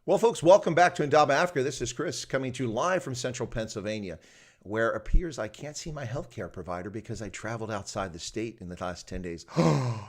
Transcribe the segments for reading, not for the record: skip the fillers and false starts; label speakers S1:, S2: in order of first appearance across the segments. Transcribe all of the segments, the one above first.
S1: Well, folks, welcome back to Indaba Africa. This is Chris coming to you live from central Pennsylvania, where it appears I can't see my healthcare provider because I traveled outside the state in the last 10 days.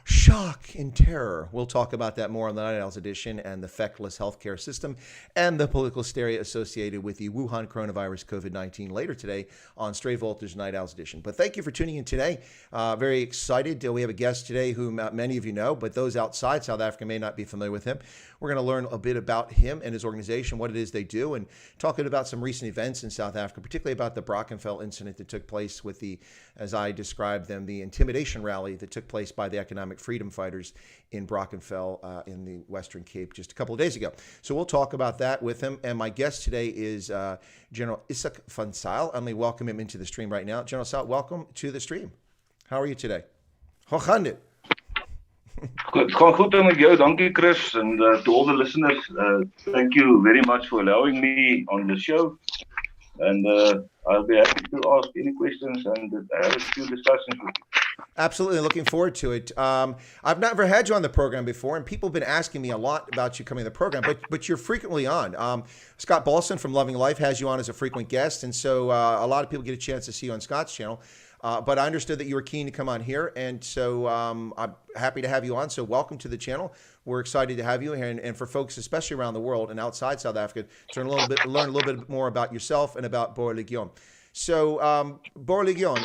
S1: Shock and terror. We'll talk about that more on the Night Owls edition and the feckless healthcare system and the political hysteria associated with the Wuhan coronavirus COVID-19 later today on Stray Voltage Night Owls edition. But thank you for tuning in today. Very excited. We have a guest today who many of you know, but those outside South Africa may not be familiar with him. We're going to learn a bit about him and his organization, what it is they do, and talking about some recent events in South Africa, particularly about the Brackenfell incident that took place with the, as I described them, the intimidation rally that took place by the economic freedom fighters in Brackenfell in the Western Cape just a couple of days ago. So we'll talk about that with him. And my guest today is General Izak van Zyl. Let me welcome him into the stream right now. General Zyl, welcome to the stream. How are you today? Hoe gaan dit?
S2: It's gone good with you. Thank you, Chris, and to all the listeners, thank you very much for allowing me on the show. And I'll be happy to ask any questions and have a few discussions with you.
S1: Absolutely, looking forward to it. I've never had you on the program before, and people have been asking me a lot about you coming to the program, but you're frequently on. Scott Balson from Loving Life has you on as a frequent guest, and so a lot of people get a chance to see you on Scott's channel. But I understood that you were keen to come on here, and so I'm happy to have you on. So welcome to the channel. We're excited to have you here, and for folks, especially around the world and outside South Africa, to learn a little bit more about yourself and about Boerlegioen. So Boerlegioen,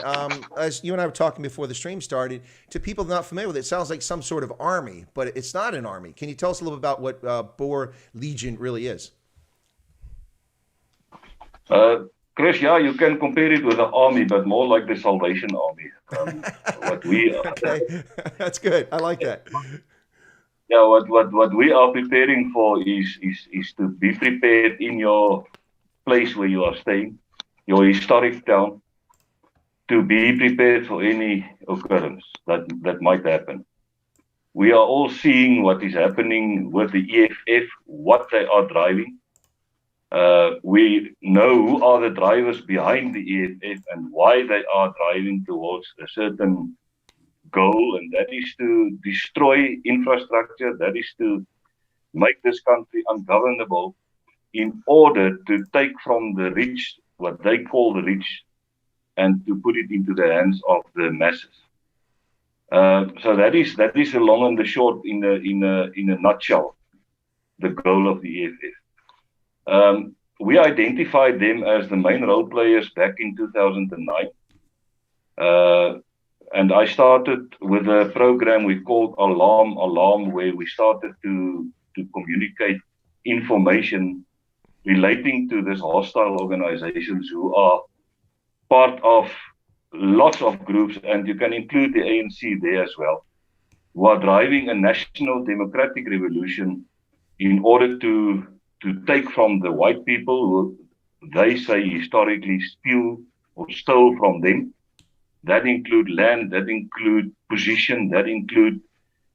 S1: as you and I were talking before the stream started, to people not familiar with it, it sounds like some sort of army, but it's not an army. Can you tell us a little bit about what Boerlegioen really is?
S2: Chris, yeah, you can compare it with the army, but more like the Salvation Army. What we
S1: okay, that's good. I like that.
S2: Yeah, what we are preparing for is to be prepared in your place where you are staying, your historic town, to be prepared for any occurrence that might happen. We are all seeing what is happening with the EFF, what they are driving. We know who are the drivers behind the EFF and why they are driving towards a certain goal, and that is to destroy infrastructure, that is to make this country ungovernable in order to take from the rich, what they call the rich, and to put it into the hands of the masses. So that is the long and the short in a nutshell, the goal of the EFF. We identified them as the main role players back in 2009. And I started with a program we called Alarm, where we started to communicate information relating to these hostile organizations who are part of lots of groups, and you can include the ANC there as well, who are driving a national democratic revolution in order to take from the white people who they say historically stole from them. That include land, that include position, that include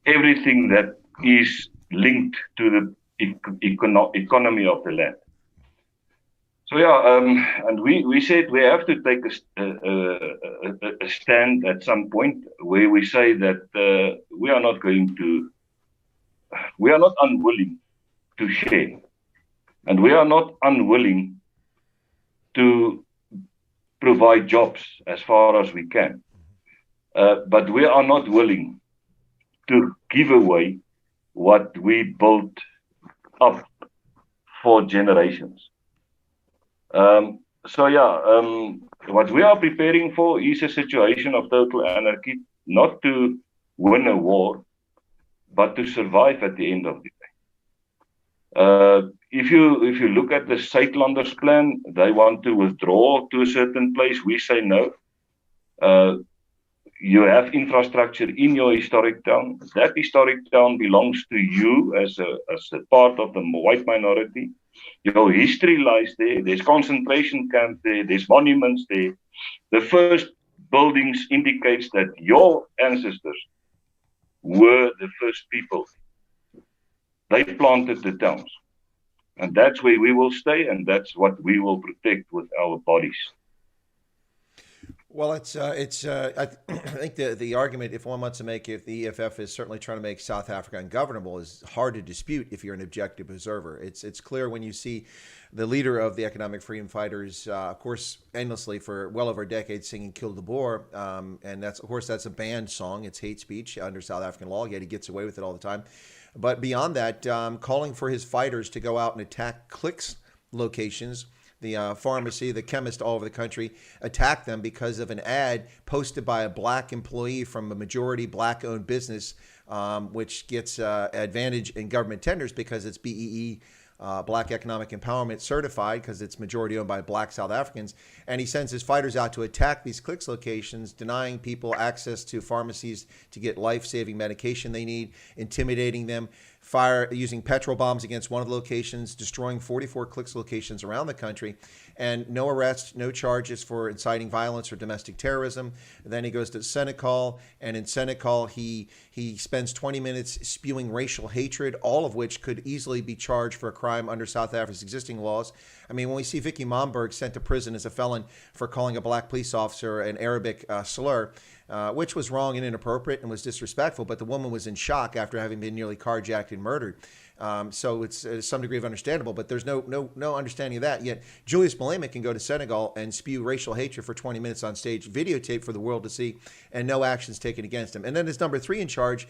S2: everything that is linked to the economy of the land. So yeah, and we said we have to take a stand at some point where we say that we are not unwilling to share. And we are not unwilling to provide jobs as far as we can. But we are not willing to give away what we built up for generations. So yeah, what we are preparing for is a situation of total anarchy, not to win a war, but to survive at the end of the day. If you look at the Suidlanders plan, they want to withdraw to a certain place. We say no. You have infrastructure in your historic town. That historic town belongs to you as a part of the white minority. Your history lies there. There's concentration camps there. There's monuments there. The first buildings indicates that your ancestors were the first people. They planted the towns. And that's where we will stay, and that's what we will protect with our bodies.
S1: Well, I think the argument, if one wants to make, if the EFF is certainly trying to make South Africa ungovernable, is hard to dispute if you're an objective observer. It's clear when you see the leader of the economic freedom fighters, of course, endlessly for well over a decade singing "Kill the Boer," and that's of course that's a banned song. It's hate speech under South African law. Yet he gets away with it all the time. But beyond that, calling for his fighters to go out and attack clicks locations, the pharmacy, the chemist all over the country, attack them because of an ad posted by a black employee from a majority black-owned business, which gets advantage in government tenders because it's BEE, Black Economic Empowerment certified, because it's majority owned by black South Africans. And he sends his fighters out to attack these clicks locations, denying people access to pharmacies to get life-saving medication they need, intimidating them, using petrol bombs against one of the locations, destroying 44 clicks locations around the country, and no arrests, no charges for inciting violence or domestic terrorism. And then he goes to Senegal, and in Senegal he spends 20 minutes spewing racial hatred, all of which could easily be charged for a crime under South Africa's existing laws. I mean, when we see Vicky Momberg sent to prison as a felon for calling a black police officer an Arabic slur, which was wrong and inappropriate and was disrespectful, but the woman was in shock after having been nearly carjacked and murdered. So it's some degree of understandable, but there's no understanding of that. Yet Julius Malema can go to Senegal and spew racial hatred for 20 minutes on stage, videotape for the world to see, and no actions taken against him. And then his number 3 in charge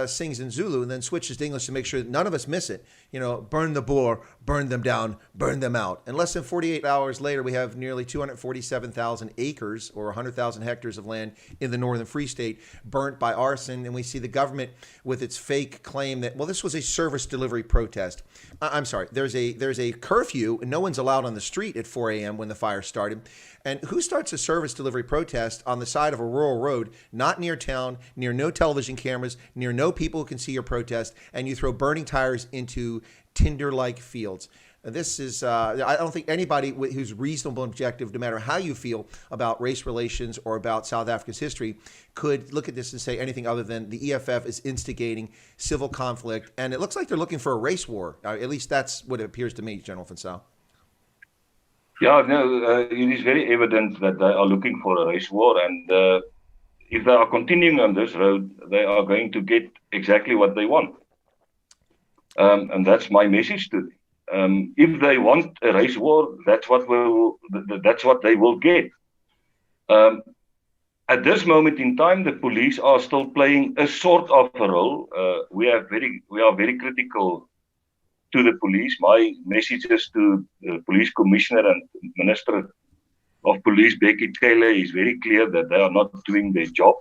S1: sings in Zulu and then switches to English to make sure that none of us miss it. You know, burn the Boer, burn them down, burn them out. And less than 48 hours later, we have nearly 247,000 acres or 100,000 hectares of land in the Northern Free State burnt by arson. And we see the government with its fake claim that, well, this was a service delivery protest. I'm sorry, there's a curfew and no one's allowed on the street at 4 a.m. when the fire started. And who starts a service delivery protest on the side of a rural road, not near town, near no television cameras, near no people who can see your protest, and you throw burning tires into tinder-like fields? This is, I don't think anybody who's reasonable and objective, no matter how you feel about race relations or about South Africa's history, could look at this and say anything other than the EFF is instigating civil conflict. And it looks like they're looking for a race war. At least that's what it appears to me, General van Zyl.
S2: Yeah, no, it is very evident that they are looking for a race war, and if they are continuing on this road, they are going to get exactly what they want. And that's my message to them. If they want a race war, that's what they will get. At this moment in time, the police are still playing a sort of a role. We are very critical to the police. My messages to the police commissioner and minister of police, Becky Taylor, is very clear that they are not doing their job.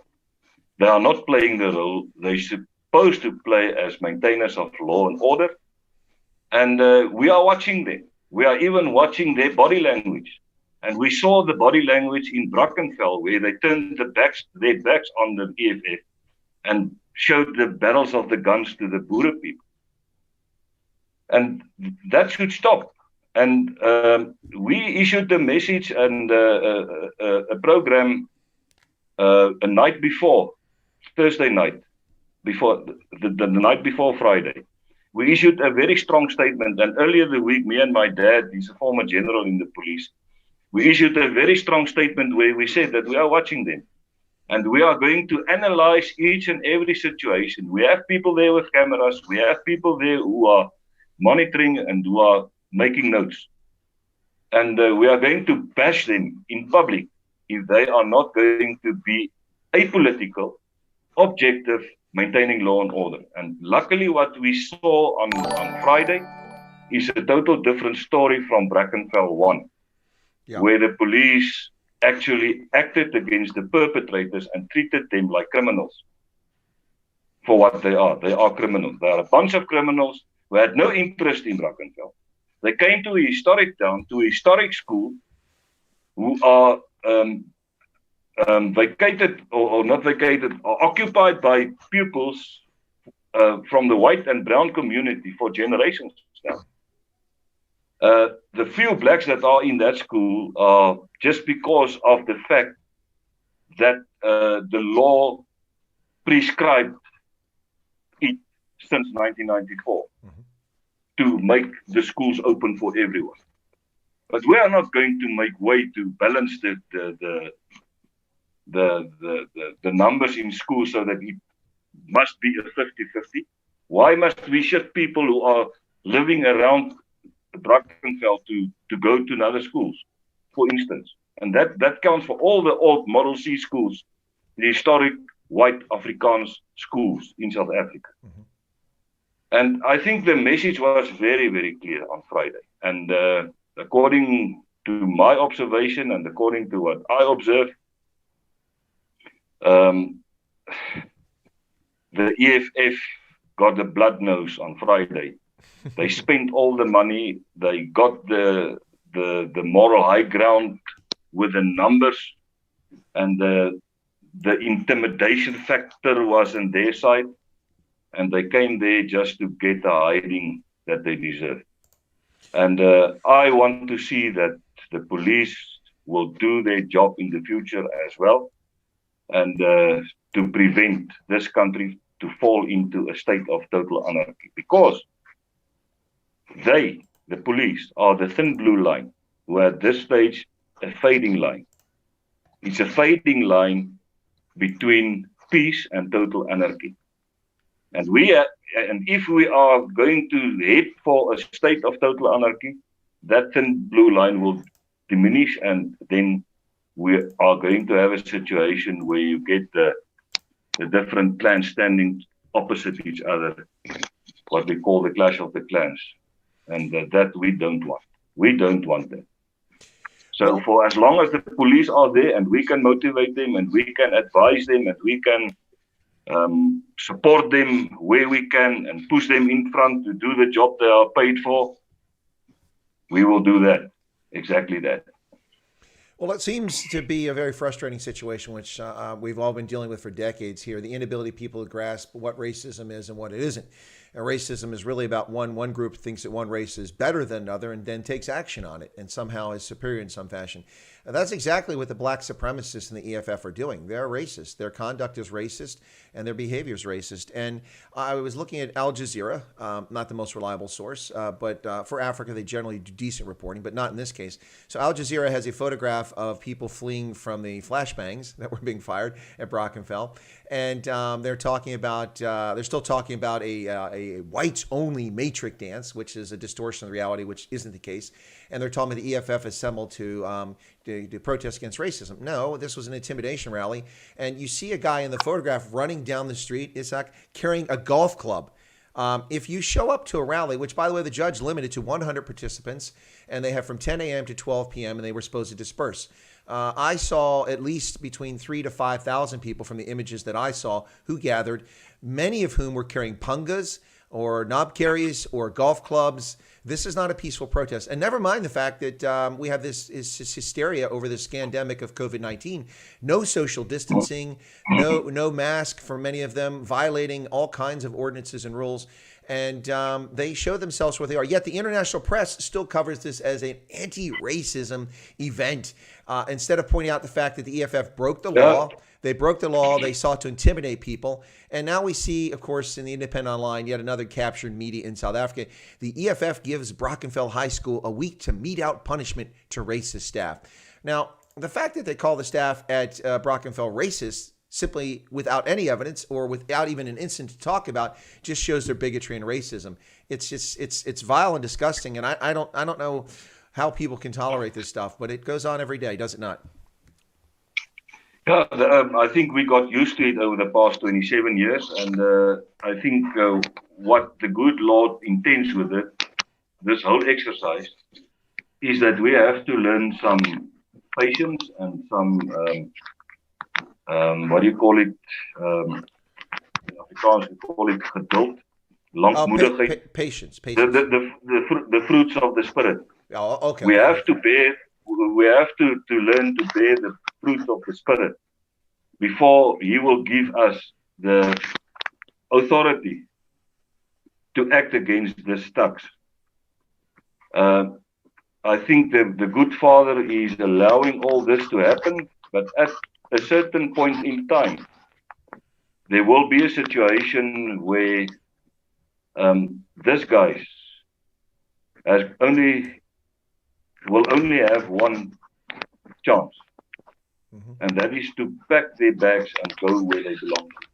S2: They are not playing the role they're supposed to play as maintainers of law and order. And we are watching them. We are even watching their body language. And we saw the body language in Brackenfell, where they turned their backs on the EFF and showed the barrels of the guns to the Boer people. And that should stop. And we issued a message and a program a night before, Thursday night, before the night before Friday. We issued a very strong statement. And earlier the week, me and my dad, he's a former general in the police, we issued a very strong statement where we said that we are watching them. And we are going to analyze each and every situation. We have people there with cameras. We have people there who are monitoring and who are making notes. And we are going to bash them in public if they are not going to be apolitical, objective, maintaining law and order. And luckily what we saw on Friday is a total different story from Brackenfell 1, where the police actually acted against the perpetrators and treated them like criminals for what they are. They are criminals. They are a bunch of criminals who had no interest in Brackenfell. They came to a historic town, to a historic school, who are vacated or not vacated, or occupied by pupils from the white and brown community for generations now. The few blacks that are in that school are just because of the fact that the law prescribed it since 1994 to make the schools open for everyone. But we are not going to make way to balance the numbers in schools so that it must be a 50-50? Why must we shift people who are living around Brackenfell to go to another schools, for instance? And that counts for all the old Model C schools, the historic white Afrikaans schools in South Africa. Mm-hmm. And I think the message was very, very clear on Friday. And according to my observation and according to what I observed, the EFF got the blood nose on Friday. They spent all the money. They got the moral high ground with the numbers, and the intimidation factor was on their side, and they came there just to get the hiding that they deserve. And I want to see that the police will do their job in the future as well, and to prevent this country to fall into a state of total anarchy, because they, the police, are the thin blue line, who at this stage a fading line. It's a fading line between peace and total anarchy. And if we are going to head for a state of total anarchy, that thin blue line will diminish, and then we are going to have a situation where you get the different clans standing opposite each other, what we call the clash of the clans. And that we don't want. We don't want that. So for as long as the police are there and we can motivate them and we can advise them and we can support them where we can and push them in front to do the job they are paid for, we will do that. Exactly that.
S1: Well, it seems to be a very frustrating situation, which we've all been dealing with for decades here, the inability of people to grasp what racism is and what it isn't. And racism is really about one group thinks that one race is better than another and then takes action on it and somehow is superior in some fashion. And that's exactly what the black supremacists and the EFF are doing. They're racist. Their conduct is racist and their behavior is racist. And I was looking at Al Jazeera, not the most reliable source, but for Africa, they generally do decent reporting, but not in this case. So Al Jazeera has a photograph of people fleeing from the flashbangs that were being fired at Brackenfell. And they're still talking about a whites-only matrix dance, which is a distortion of reality, which isn't the case. And they're talking about the EFF assembled to protest against racism. No, this was an intimidation rally. And you see a guy in the photograph running down the street, Izak, carrying a golf club. If you show up to a rally, which, by the way, the judge limited to 100 participants, and they have from 10 a.m. to 12 p.m., and they were supposed to disperse. I saw at least between 3,000 to 5,000 people from the images that I saw who gathered, many of whom were carrying pungas or knob carries or golf clubs. This is not a peaceful protest. And never mind the fact that we have this hysteria over this scandemic of COVID-19. No social distancing, no mask for many of them, violating all kinds of ordinances and rules. And they show themselves what they are. Yet the international press still covers this as an anti-racism event instead of pointing out the fact that the EFF broke the law. They broke the law. They sought to intimidate people. And now we see, of course, in the Independent Online, yet another captured media in South Africa. The EFF gives Brackenfell High School a week to mete out punishment to racist staff. Now, the fact that they call the staff at Brackenfell racist simply without any evidence or without even an instant to talk about just shows their bigotry and racism. It's just it's vile and disgusting. And I don't know how people can tolerate this stuff, but it goes on every day, does it not?
S2: Yeah, I think we got used to it over the past 27 years, and I think what the good Lord intends with it, this whole exercise, is that we have to learn some patience and some, what do you call it? In Afrikaans, we call it geduld, langmoedigheid.
S1: Patience.
S2: The fruits of the Spirit.
S1: Oh, okay.
S2: We have to learn to bear the fruit of the Spirit before He will give us the authority to act against the thugs. I think the good Father is allowing all this to happen, but at a certain point in time, there will be a situation where this guy will only have one chance. and that is to pack their bags and go where they belong to.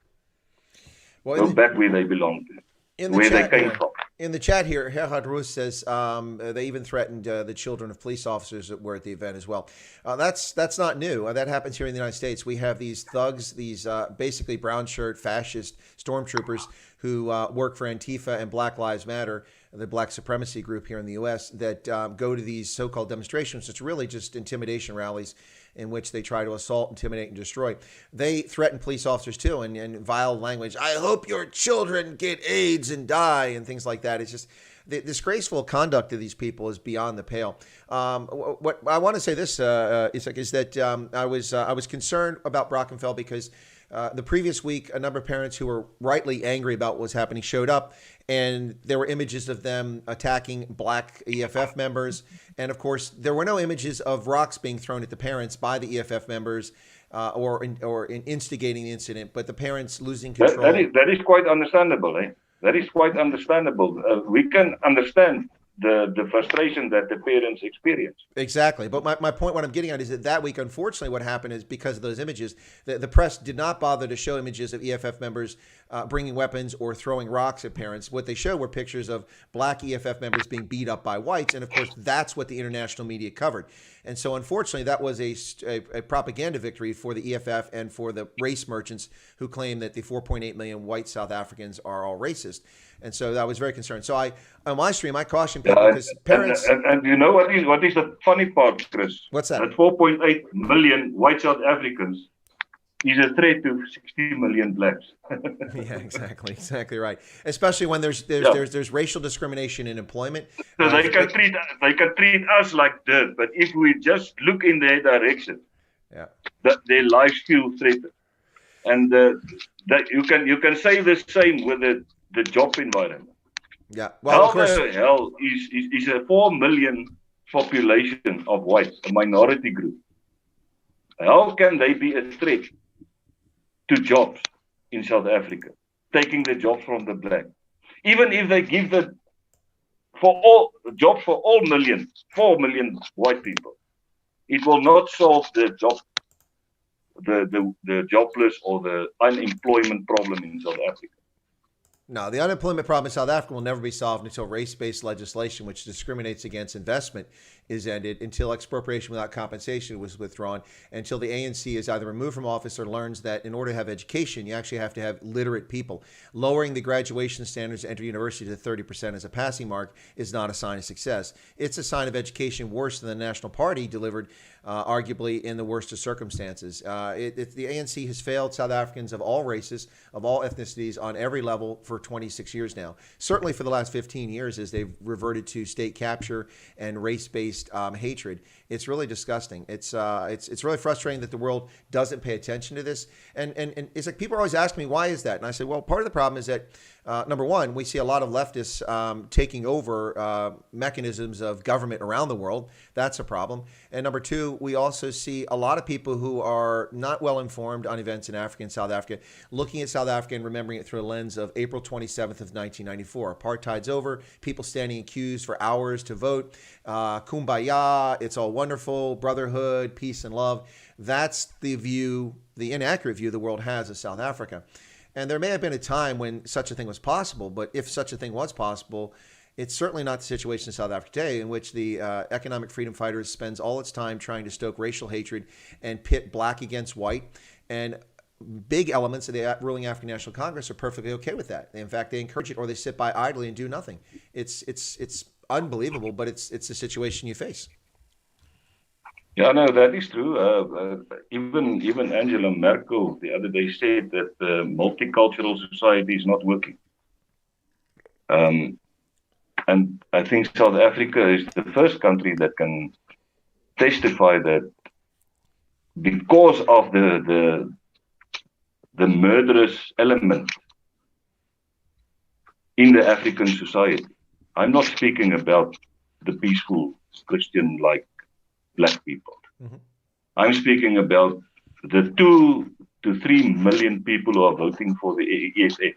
S1: Well,
S2: Go back where they belong to, where they came from.
S1: In the chat here, Gerhard Roos says they even threatened the children of police officers that were at the event as well. That's not new. That happens here in the United States. We have these thugs, these basically brown shirt fascist stormtroopers who work for Antifa and Black Lives Matter, the black supremacy group here in the U.S., that go to these so-called demonstrations. It's really just intimidation rallies in which they try to assault, intimidate, and destroy. They threaten police officers too, and vile language. I hope your children get AIDS and die, and things like that. It's just the disgraceful conduct of these people is beyond the pale. What I want to say this, Izak, is that I was concerned about Brackenfell because the previous week, a number of parents who were rightly angry about what was happening showed up, and there were images of them attacking black EFF members. And of course, there were no images of rocks being thrown at the parents by the EFF members or in instigating the incident, but the parents losing control.
S2: That is quite understandable, eh? That is quite understandable. We can understand the frustration that the parents experience.
S1: Exactly. But my point, what I'm getting at, is that week, unfortunately, what happened is because of those images, the press did not bother to show images of EFF members bringing weapons or throwing rocks at parents. What they showed were pictures of black EFF members being beat up by whites. And of course, that's what the international media covered. And so, unfortunately, that was a propaganda victory for the EFF and for the race merchants who claim that the 4.8 million white South Africans are all racist. And so I was very concerned. So on my stream, I caution people because parents.
S2: And you know what is the funny part, Chris?
S1: What's that?
S2: That 4.8 million white South Africans is a threat to 60 million blacks.
S1: Yeah, exactly right. Especially when there's racial discrimination in employment.
S2: So they can treat us like dirt, but if we just look in their direction, that their lives feel threatened. And that you can say the same with the job environment.
S1: Yeah. Well,
S2: how the hell is a 4 million population of whites, a minority group? How can they be a threat to jobs in South Africa, taking the jobs from the black? Even if they give the jobs for all 4 million white people, it will not solve the jobless or the unemployment problem in South Africa.
S1: No, the unemployment problem in South Africa will never be solved until race-based legislation, which discriminates against investment, is ended, until expropriation without compensation was withdrawn, until the ANC is either removed from office or learns that in order to have education, you actually have to have literate people. Lowering the graduation standards to enter university to 30% as a passing mark is not a sign of success. It's a sign of education worse than the National Party delivered, arguably in the worst of circumstances. The ANC has failed South Africans of all races, of all ethnicities, on every level for 26 years now. Certainly for the last 15 years, as they've reverted to state capture and race-based hatred. It's really disgusting. It's really frustrating that the world doesn't pay attention to this. And it's like people are always asking me, why is that? And I said, well, part of the problem is that number one, we see a lot of leftists taking over mechanisms of government around the world. That's a problem. And number two, we also see a lot of people who are not well informed on events in Africa and South Africa, looking at South Africa and remembering it through a lens of April 27th of 1994. Apartheid's over. People standing in queues for hours to vote. Kumbaya. It's all wonderful. Brotherhood, peace, and love. That's the view, the inaccurate view the world has of South Africa. And there may have been a time when such a thing was possible, but if such a thing was possible, it's certainly not the situation in South Africa today, in which the economic freedom fighters spends all its time trying to stoke racial hatred and pit black against white. And big elements of the ruling African National Congress are perfectly okay with that. In fact, they encourage it, or they sit by idly and do nothing. It's unbelievable, but it's the situation you face.
S2: Yeah, no, that is true. Even Angela Merkel the other day said that the multicultural society is not working. And I think South Africa is the first country that can testify that because of the murderous element in the African society. I'm not speaking about the peaceful Christian-like black people. Mm-hmm. I'm speaking about the 2 to 3 million people who are voting for the EFF.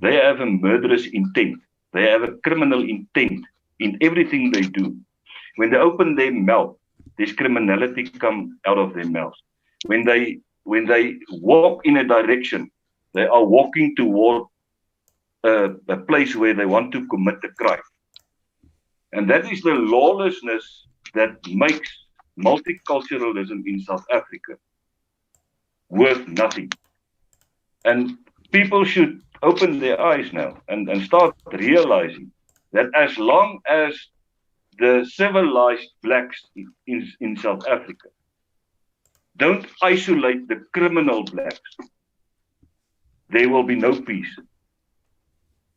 S2: They have a murderous intent. They have a criminal intent in everything they do. When they open their mouth, there's criminality come out of their mouths. when they walk in a direction, they are walking toward a place where they want to commit a crime. And that is the lawlessness that makes multiculturalism in South Africa worth nothing. And people should open their eyes now and start realizing that as long as the civilized blacks in South Africa don't isolate the criminal blacks, there will be no peace.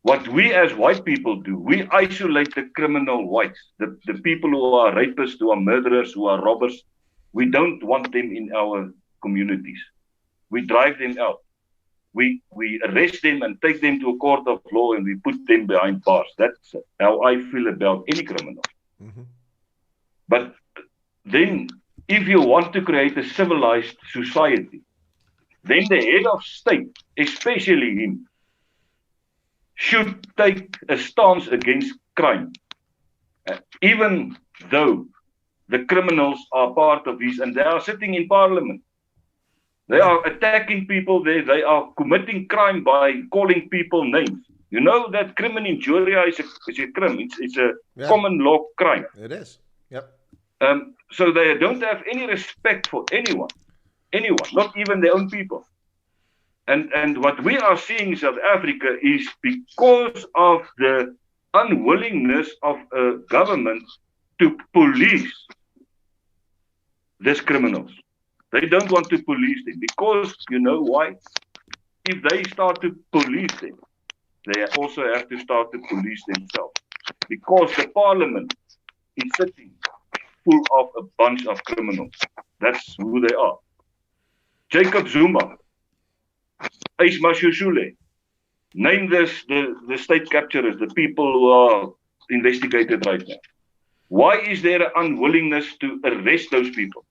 S2: What we as white people do, we isolate the criminal whites, the people who are rapists, who are murderers, who are robbers. We don't want them in our communities. We drive them out. We arrest them and take them to a court of law and we put them behind bars. That's how I feel about any criminal. Mm-hmm. But then, if you want to create a civilized society, then the head of state, especially him, should take a stance against crime, even though the criminals are part of this and they are sitting in parliament. They are attacking people there. They are committing crime by calling people names. You know that crimen injuria is a crime. It's a common law crime.
S1: It is. Yep.
S2: So they don't have any respect for anyone, not even their own people. And what we are seeing in South Africa is because of the unwillingness of a government to police these criminals. They don't want to police them because, you know why? If they start to police them, they also have to start to police themselves. Because the parliament is sitting full of a bunch of criminals. That's who they are. Jacob Zuma, Ace Mashushule, name this the state capturers, the people who are investigated right now. Why is there an unwillingness to arrest those people?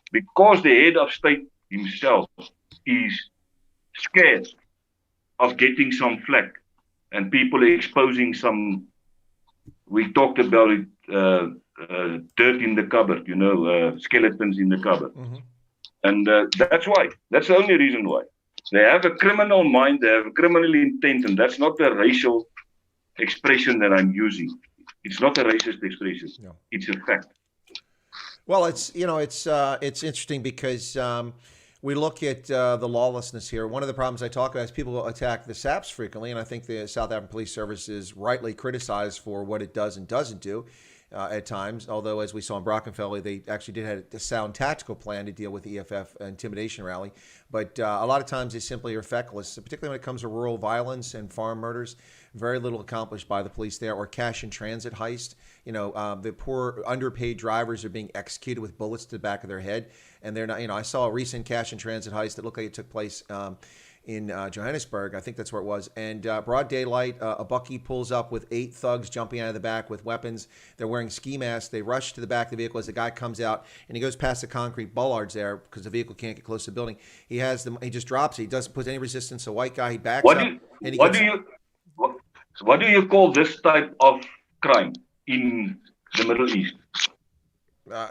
S2: Because the head of state himself is scared of getting some flack and people exposing some, we talked about it, dirt in the cupboard, skeletons in the cupboard. Mm-hmm. And that's why. That's the only reason why. They have a criminal mind, they have a criminal intent, and that's not a racial expression that I'm using. It's not a racist expression. No. It's a fact.
S1: Well, it's interesting because we look at the lawlessness here. One of the problems I talk about is people attack the SAPs frequently, and I think the South African Police Service is rightly criticized for what it does and doesn't do. At times, although as we saw in Brackenfell, they actually did have a sound tactical plan to deal with the EFF intimidation rally. But a lot of times they simply are feckless, particularly when it comes to rural violence and farm murders. Very little accomplished by the police there, or cash in transit heist. The poor underpaid drivers are being executed with bullets to the back of their head. And they're not, I saw a recent cash in transit heist that looked like it took place in Johannesburg. I think that's where it was. And broad daylight, a bucky pulls up with 8 thugs jumping out of the back with weapons. They're wearing ski masks. They rush to the back of the vehicle as the guy comes out, and he goes past the concrete bollards there because the vehicle can't get close to the building. He has them. He just drops it. He doesn't put any resistance. A white guy. He backs up.
S2: What do you call this type of crime in the Middle East?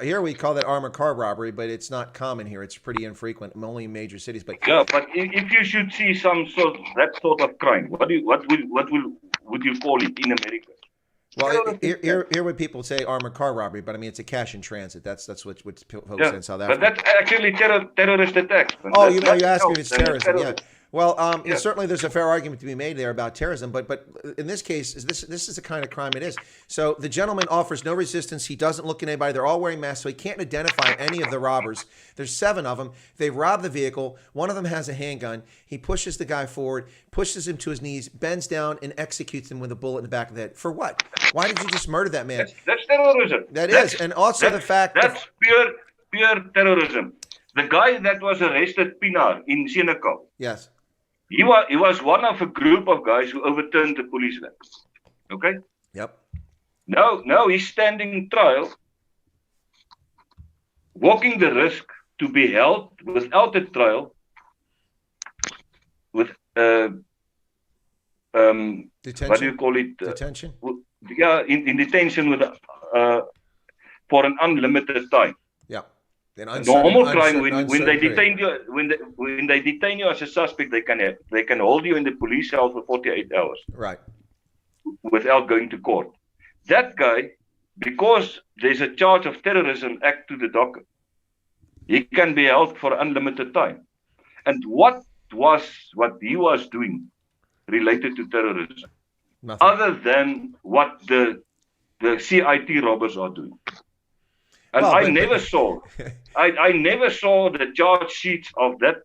S1: Here we call that armored car robbery, but it's not common here. It's pretty infrequent, only in major cities. But
S2: but if you should see that sort of crime, what would you call it in America?
S1: Well, here would people say armored car robbery, but I mean it's a cash in transit. That's what folks say in South Africa.
S2: But that's actually terrorist attack.
S1: Oh, you asked me if it's terrorism? Yeah. Well, certainly there's a fair argument to be made there about terrorism, but in this case, this is the kind of crime it is. So the gentleman offers no resistance. He doesn't look at anybody. They're all wearing masks, so he can't identify any of the robbers. There's 7 of them. They rob the vehicle. One of them has a handgun. He pushes the guy forward, pushes him to his knees, bends down, and executes him with a bullet in the back of the head. For what? Why did you just murder that man?
S2: That's terrorism.
S1: That's and also the fact
S2: that's pure terrorism. The guy that was arrested, Pinar, in Senekal.
S1: Yes.
S2: He was one of a group of guys who overturned the police van. Okay?
S1: Yep.
S2: Now he's standing trial, walking the risk to be held without a trial, with
S1: detention?
S2: What do you call it?
S1: Detention?
S2: In detention with for an unlimited time.
S1: Yeah. An
S2: A normal crime,
S1: uncertain
S2: when they
S1: period.
S2: detain you, when they detain you as a suspect, they can hold you in the police cell for 48 hours
S1: Right.
S2: without going to court. That guy, because there's a charge of terrorism act to the docket, he can be held for unlimited time. And what he was doing related to terrorism,
S1: Nothing.
S2: other than what the CIT robbers are doing? And
S1: Well,
S2: I never saw the charge sheets of that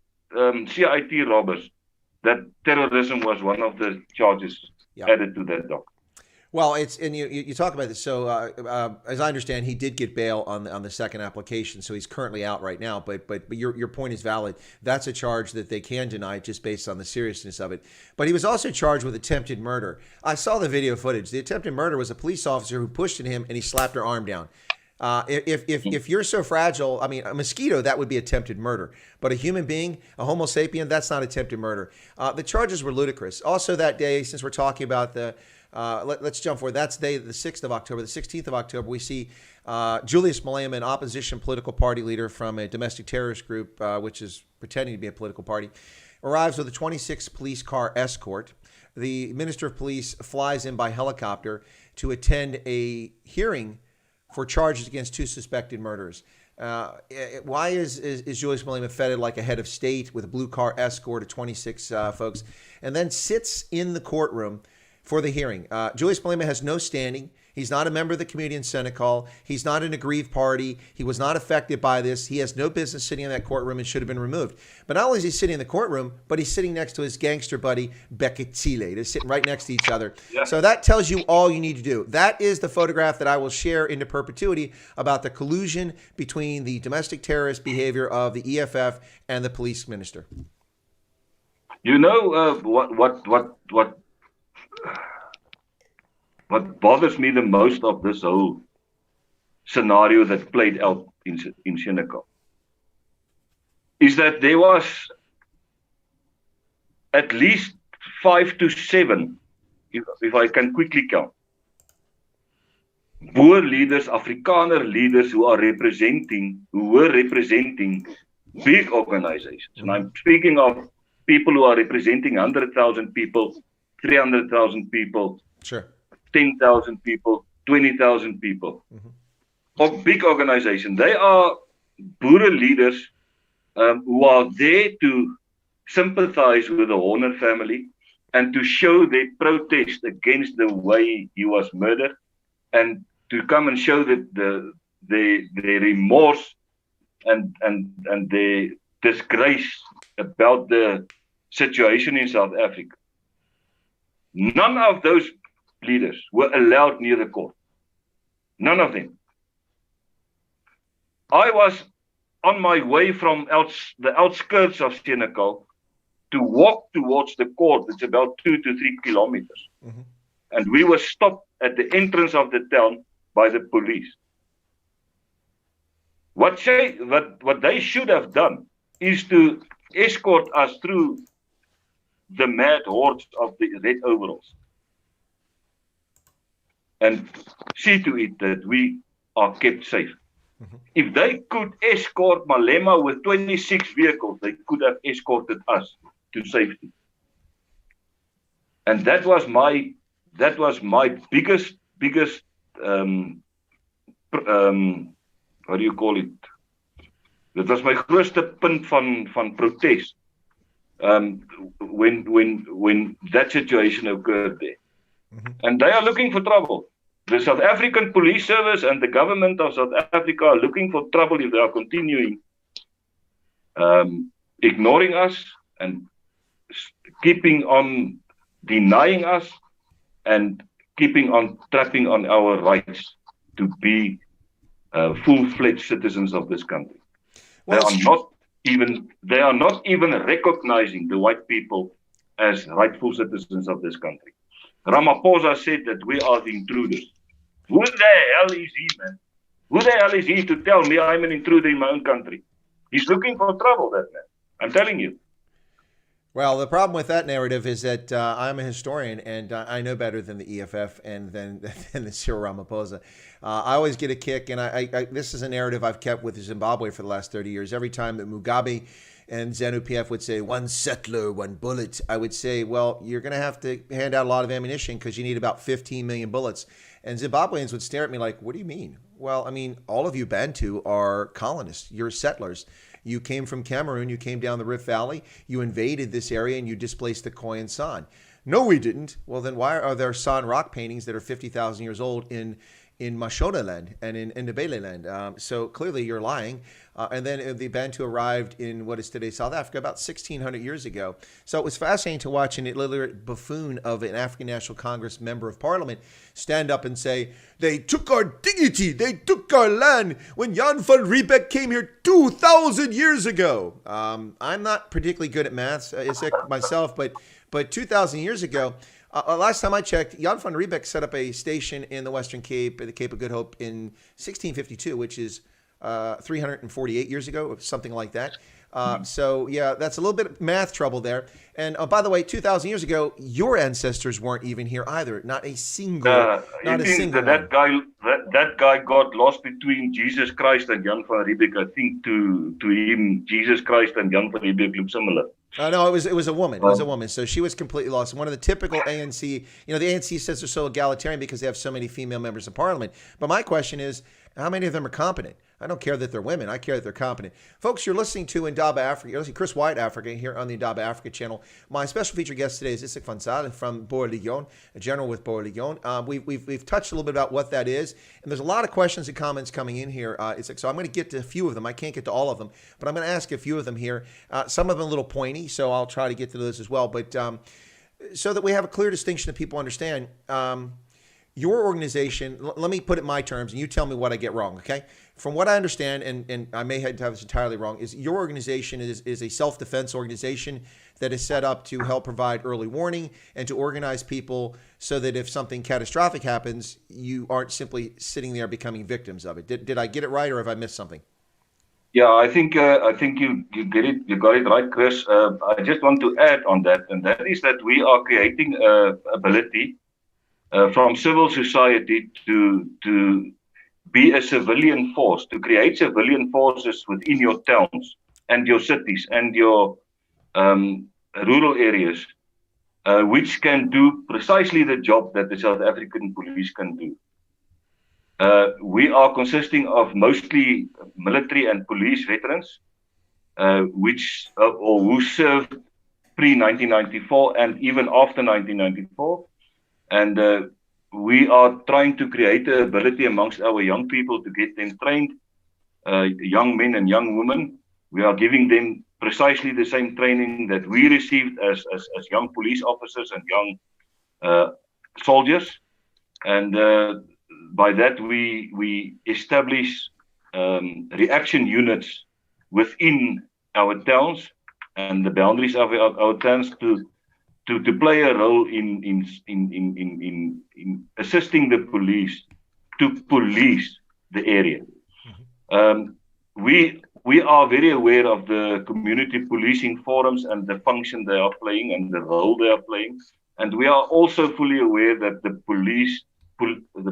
S2: CIT robbers that terrorism was one of the charges added to that doc.
S1: Well, you talk about this. So as I understand, he did get bail on the second application, so he's currently out right now. But your point is valid. That's a charge that they can deny just based on the seriousness of it. But he was also charged with attempted murder. I saw the video footage. The attempted murder was a police officer who pushed at him and he slapped her arm down. If you're so fragile, I mean, a mosquito, that would be attempted murder. But a human being, a Homo sapien, that's not attempted murder. The charges were ludicrous. Also that day, since we're talking about let's jump forward. That's the 6th of October. The 16th of October, we see Julius Malema, an opposition political party leader from a domestic terrorist group, which is pretending to be a political party, arrives with a 26 police car escort. The Minister of Police flies in by helicopter to attend a hearing for charges against 2 suspected murderers. Why is Julius Malema feted like a head of state with a blue car escort of 26 folks, and then sits in the courtroom for the hearing? Julius Malema has no standing. He's not a member of the Community in Senegal. He's not an aggrieved party. He was not affected by this. He has no business sitting in that courtroom and should have been removed. But not only is he sitting in the courtroom, but he's sitting next to his gangster buddy, Bekele. They're sitting right next to each other. Yeah. So that tells you all you need to do. That is the photograph that I will share into perpetuity about the collusion between the domestic terrorist behavior of the EFF and the police minister.
S2: You know what bothers me the most of this whole scenario that played out in Senegal is that there was at least 5 to 7, if I can quickly count, Boer leaders, Afrikaner leaders who were representing big organizations. And I'm speaking of people who are representing 100,000 people, 300,000 people,
S1: sure,
S2: 10,000 people, 20,000 people. Of big organization. They are Boer leaders who are there to sympathize with the Horner family and to show their protest against the way he was murdered, and to come and show that their remorse and their disgrace about the situation in South Africa. None of those leaders were allowed near the court. None of them. I was on my way from the outskirts of Senegal to walk towards the court. It's about 2 to 3 kilometers. And we were stopped at the entrance of the town by the police. What they should have done is to escort us through the mad hordes of the red overalls and see to it that we are kept safe. If they could escort Malema with 26 vehicles, they could have escorted us to safety. And that was my biggest how do you call it? Dit was my grootste punt van protest when that situation occurred there. And they are looking for trouble. The South African Police Service and the government of South Africa are looking for trouble if they are continuing ignoring us and keeping on denying us and keeping on trapping on our rights to be full-fledged citizens of this country. Well, they are not even recognizing the white people as rightful citizens of this country. Ramaphosa said that we are the intruders. Who the hell is he, man? Who the hell is he to tell me I'm an intruder in my own country? He's looking for trouble, that man. I'm telling you.
S1: Well, the problem with that narrative is that I'm a historian and I know better than the EFF and than the Cyril Ramaphosa. I always get a kick, and this is a narrative I've kept with Zimbabwe for the last 30 years. Every time that Mugabe and ZANU-PF would say, one settler, one bullet, I would say, well, you're going to have to hand out a lot of ammunition because you need about 15 million bullets. And Zimbabweans would stare at me like, what do you mean? Well, I mean, all of you Bantu are colonists. You're settlers. You came from Cameroon. You came down the Rift Valley. You invaded this area and you displaced the Khoi and San. No, we didn't. Well, then why are there San rock paintings that are 50,000 years old in Mashoda land and in Ndebele land? So clearly you're lying. And then the Bantu arrived in what is today South Africa about 1,600 years ago. So it was fascinating to watch an illiterate buffoon of an African National Congress member of parliament stand up and say, they took our dignity, they took our land when Jan van Riebeeck came here 2,000 years ago. I'm not particularly good at maths, Izak, myself, but 2,000 years ago, last time I checked, Jan van Riebeeck set up a station in the Western Cape, the Cape of Good Hope, in 1652, which is 348 years ago, something like that. So yeah, that's a little bit of math trouble there. And by the way, 2,000 years ago, your ancestors weren't even here either. Not a single, not a single.
S2: That guy got lost between Jesus Christ and Jan van Riebeeck. I think to him, Jesus Christ and Jan van Riebeeck look similar.
S1: No, it was a woman. It was a woman. So she was completely lost. One of the typical ANC, the ANC says they're so egalitarian because they have so many female members of parliament. But my question is, how many of them are competent? I don't care that they're women. I care that they're competent. Folks, you're listening to Indaba Africa. You're listening to Chris Wyatt Africa here on the Indaba Africa channel. My special featured guest today is Izak van Zyl from Boerlegioen, a general with Boerlegioen. We've touched a little bit about what that is, and there's a lot of questions and comments coming in here, Izak. So I'm going to get to a few of them. I can't get to all of them, but I'm going to ask a few of them here. Some of them a little pointy, so I'll try to get to those as well. But so that we have a clear distinction that people understand. Your organization, let me put it in my terms, and you tell me what I get wrong, okay? From what I understand, and I may have this entirely wrong, is your organization is a self-defense organization that is set up to help provide early warning and to organize people so that if something catastrophic happens, you aren't simply sitting there becoming victims of it. Did I get it right, or have I missed something?
S2: Yeah, I think you get it. You got it right, Chris. I just want to add on that, and that is that we are creating ability from civil society to be a civilian force, to create civilian forces within your towns and your cities and your rural areas, which can do precisely the job that the South African police can do. We are consisting of mostly military and police veterans, who served pre-1994 and even after 1994. And we are trying to create the ability amongst our young people to get them trained, young men and young women. We are giving them precisely the same training that we received as young police officers and young soldiers. And by that, we establish reaction units within our towns and the boundaries of our towns to play a role in assisting the police to police the area. We are very aware of the community policing forums and the function they are playing and the role they are playing, and we are also fully aware that the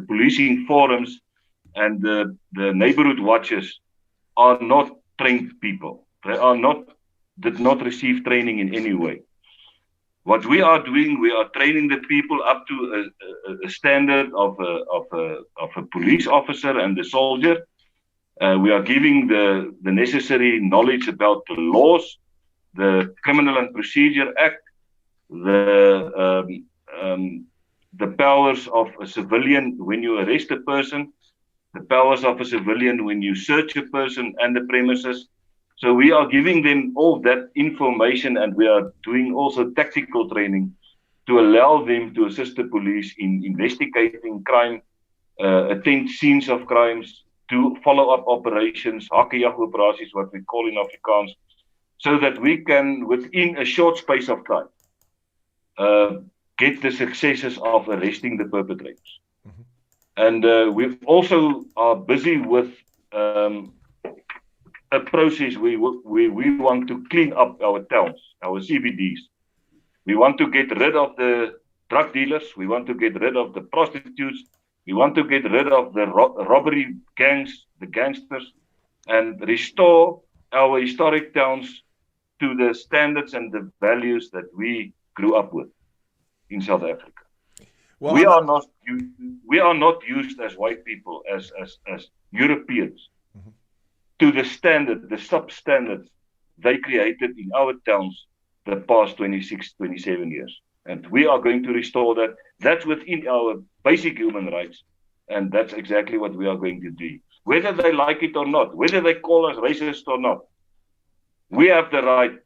S2: policing forums and the neighborhood watches are not trained people. They did not receive training in any way. What we are doing, we are training the people up to a standard of a police officer and the soldier. We are giving the necessary knowledge about the laws, the Criminal and Procedure Act, the powers of a civilian when you arrest a person, the powers of a civilian when you search a person and the premises. So we are giving them all that information, and we are doing also tactical training to allow them to assist the police in investigating crime, attend scenes of crimes, to follow up operations, hakejag operaties, what we call in Afrikaans, so that we can, within a short space of time, get the successes of arresting the perpetrators. Mm-hmm. And we also are busy with a process where we want to clean up our towns, our CBDs, We want to get rid of the drug dealers. We want to get rid of the prostitutes. We want to get rid of the robbery gangs, the gangsters, and restore our historic towns to the standards and the values that we grew up with in South Africa.
S1: Well,
S2: we are not used as white people, as Europeans, to the standard, the substandards they created in our towns the past 26, 27 years. And we are going to restore that. That's within our basic human rights. And that's exactly what we are going to do. Whether they like it or not, whether they call us racist or not, we have the right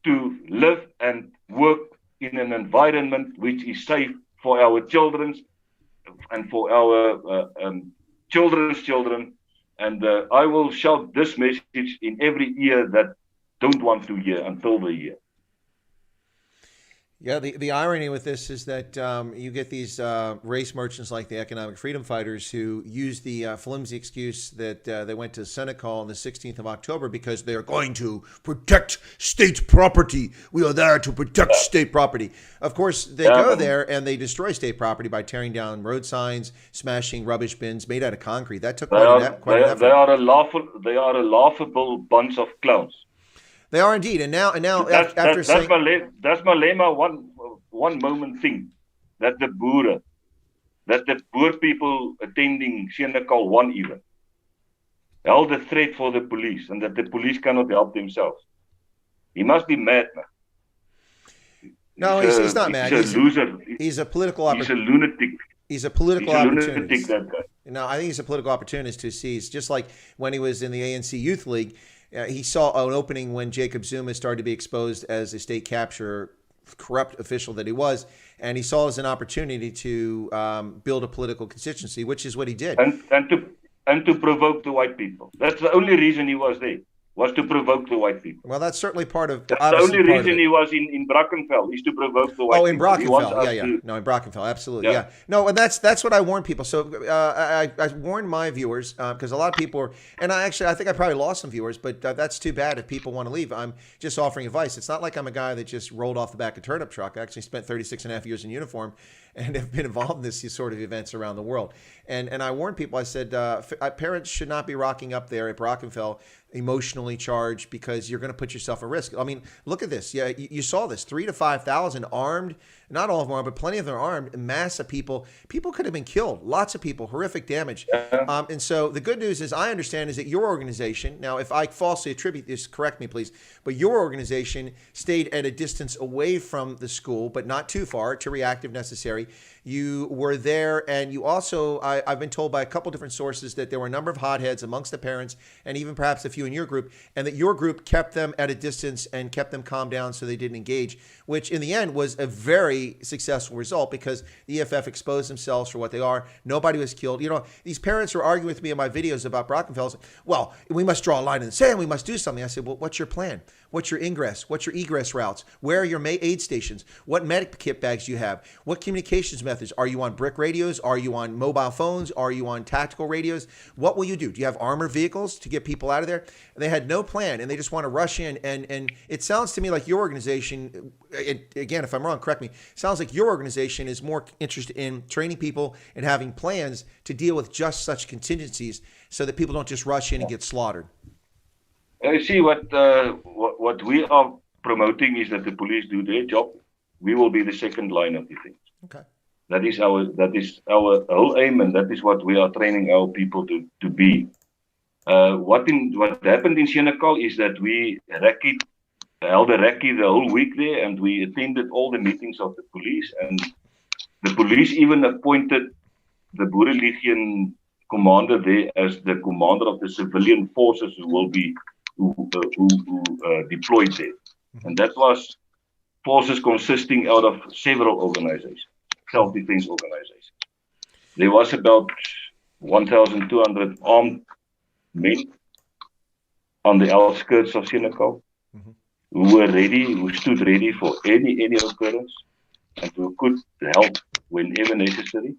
S2: to live and work in an environment which is safe for our children and for our children's children. And I will shout this message in every ear that don't want to hear until they hear.
S1: Yeah, the irony with this is that you get these race merchants like the economic freedom fighters who use the flimsy excuse that they went to Senate Hall on the 16th of October because they are going to protect state property. We are there to protect state property. Of course, they go there and they destroy state property by tearing down road signs, smashing rubbish bins made out of concrete. That took quite an effort.
S2: They are a laughable bunch of clowns.
S1: They are indeed, and now
S2: that's my lemma. One moment thing that the poor people attending Senekal 1 even held a threat for the police, and that the police cannot help themselves. He must be mad, man.
S1: No, he's not mad.
S2: He's a loser.
S1: He's a political.
S2: He's a lunatic.
S1: He's a political opportunist.
S2: That guy.
S1: No, I think he's a political opportunist who sees, just like when he was in the ANC Youth League. He saw an opening when Jacob Zuma started to be exposed as a state capture corrupt official that he was, and he saw it as an opportunity to build a political constituency, which is what he did.
S2: And to provoke the white people. That's the only reason he was there. Was to provoke the white people.
S1: Well, that's certainly part of.
S2: That's the only reason he was in Brackenfell, is to provoke the white people.
S1: Oh, in Brackenfell, No, in Brackenfell, absolutely, yeah. No, and that's what I warn people. So I warn my viewers because a lot of people are, and I think I probably lost some viewers, but that's too bad if people want to leave. I'm just offering advice. It's not like I'm a guy that just rolled off the back of a turnip truck. I actually spent 36 and a half years in uniform and have been involved in this sort of events around the world. And I warned people, I said, parents should not be rocking up there at Brackenfell emotionally charged because you're going to put yourself at risk. I mean, look at this. Yeah, you saw this. 3,000 to 5,000 armed, not all of them armed, but plenty of them armed, mass of people. People could have been killed. Lots of people, horrific damage. And so the good news is, I understand, is that your organization, now if I falsely attribute this, correct me please, but your organization stayed at a distance away from the school, but not too far to react if necessary. You were there, and you also, I've been told by a couple different sources that there were a number of hotheads amongst the parents, and even perhaps a few in your group, and that your group kept them at a distance and kept them calmed down so they didn't engage, which in the end was a very successful result because the EFF exposed themselves for what they are. Nobody was killed. You know, these parents were arguing with me in my videos about Brackenfell. Well, we must draw a line in the sand. We must do something. I said, well, what's your plan? What's your ingress? What's your egress routes? Where are your aid stations? What medic kit bags do you have? What communications methods? Are you on brick radios? Are you on mobile phones? Are you on tactical radios? What will you do? Do you have armored vehicles to get people out of there? They had no plan, and they just want to rush in. And it sounds to me like your organization, again, if I'm wrong, correct me, sounds like your organization is more interested in training people and having plans to deal with just such contingencies so that people don't just rush in and get slaughtered.
S2: You see, what we are promoting is that the police do their job. We will be the second line of defense.
S1: Okay.
S2: That is our whole aim, and that is what we are training our people to be. What happened in Senekal is that we held a recce the whole week there, and we attended all the meetings of the police, and the police even appointed the Boerlegioen commander there as the commander of the civilian forces who will be deployed there. And that was forces consisting out of several organizations, self-defense organizations. There was about 1,200 armed men on the outskirts of Senekal who were ready, who stood ready for any occurrence, and who could help whenever necessary.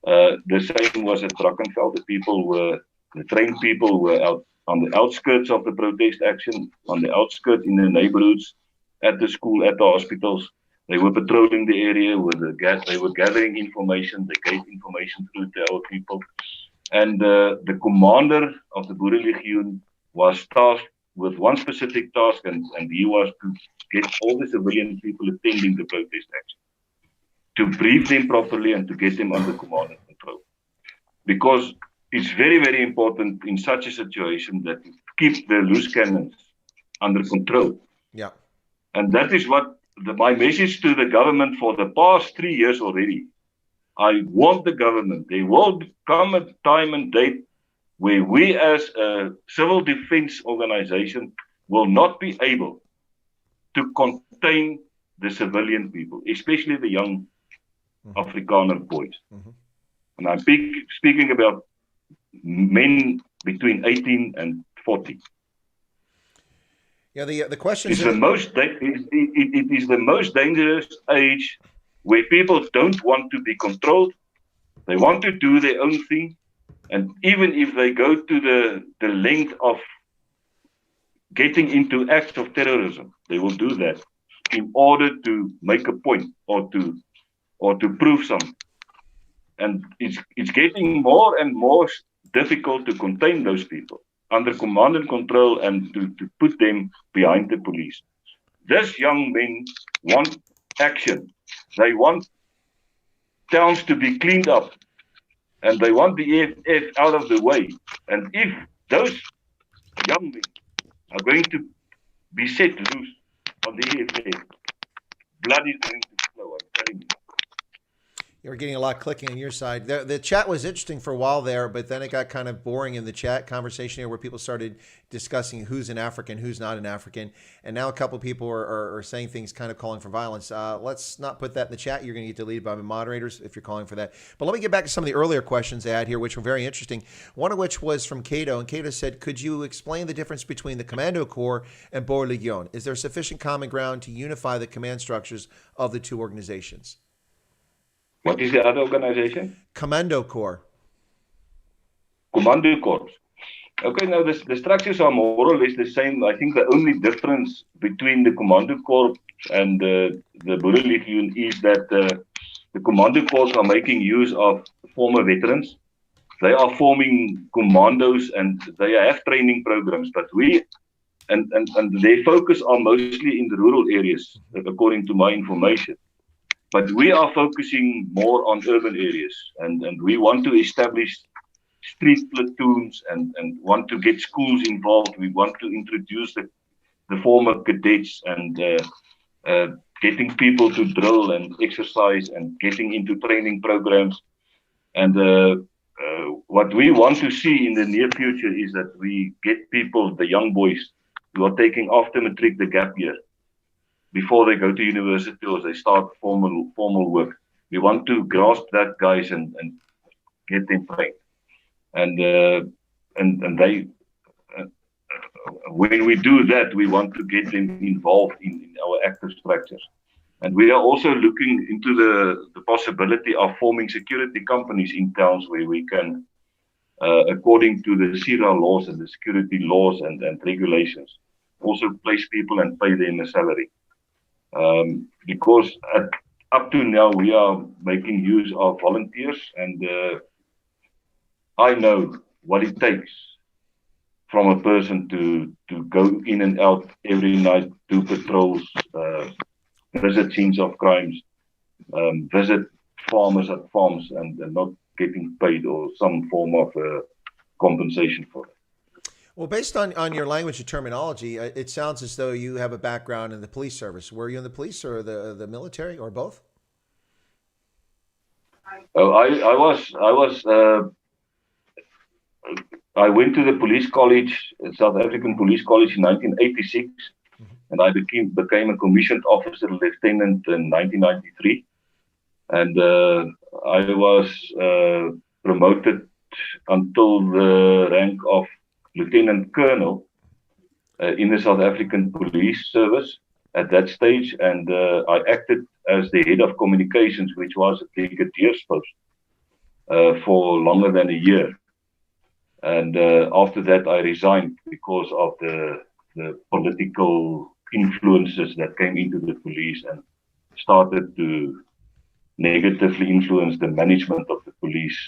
S2: The same was at Brackenfell. The trained people were out on the outskirts of the protest action, on the outskirts in the neighborhoods, at the school, at the hospitals. They were patrolling the area with the gas. They were gathering information. They gave information through to our people. And the commander of the Boerlegioen was tasked with one specific task, and he was to get all the civilian people attending the protest action, to brief them properly and to get them under command and control. Because it's very, very important in such a situation that you keep the loose cannons under control.
S1: Yeah.
S2: And that is what my message to the government for the past 3 years already. I want the government. There will come a time and date where we as a civil defense organization will not be able to contain the civilian people, especially the young Afrikaner boys. And I'm speaking about men between 18 and 40.
S1: Yeah, the question
S2: is it is the most dangerous age where people don't want to be controlled. They want to do their own thing. And even if they go to the length of getting into acts of terrorism, they will do that in order to make a point or to prove something. And it's getting more and more difficult to contain those people under command and control and to put them behind the police. These young men want action. They want towns to be cleaned up. And they want the EFF out of the way. And if those young men are going to be set loose on the EFF, blood is going to flow, I'm telling you.
S1: You were getting a lot clicking on your side. The chat was interesting for a while there, but then it got kind of boring in the chat conversation here where people started discussing who's an African, who's not an African. And now a couple of people are saying things kind of calling for violence. Let's not put that in the chat. You're going to get deleted by the moderators if you're calling for that. But let me get back to some of the earlier questions I had here, which were very interesting. One of which was from Cato. And Cato said, could you explain the difference between the Commando Corps and Boerlegioen? Is there sufficient common ground to unify the command structures of the two organizations?
S2: What is the other organization?
S1: Commando Corps.
S2: Commando Corps. Okay, now the structures are more or less the same. I think the only difference between the Commando Corps and the Boerlegioen is that the Commando Corps are making use of former veterans. They are forming commandos and they have training programs, but and their focus are mostly in the rural areas, according to my information. But we are focusing more on urban areas, and we want to establish street platoons and want to get schools involved. We want to introduce the former cadets and getting people to drill and exercise and getting into training programs. And what we want to see in the near future is that we get people, the young boys, who are taking after matric the gap year, before they go to university or they start formal work. We want to grasp that, guys, and get them trained. And they, when we do that, we want to get them involved in our active structures. And we are also looking into the possibility of forming security companies in towns where we can, according to the CIRA laws and the security laws and regulations, also place people and pay them a salary. Because up to now we are making use of volunteers, and I know what it takes from a person to go in and out every night, do patrols, visit scenes of crimes, visit farmers at farms and not getting paid or some form of compensation for it.
S1: Well, based on your language and terminology, it sounds as though you have a background in the police service. Were you in the police or the military or both?
S2: Oh, I went to the police college, South African Police College, in 1986, and I became a commissioned officer lieutenant in 1993, and I was promoted until the rank of Lieutenant Colonel in the South African Police Service at that stage, and I acted as the head of communications, which was a brigadier's post, for longer than a year. And after that, I resigned because of the political influences that came into the police, started to negatively influence the management of the police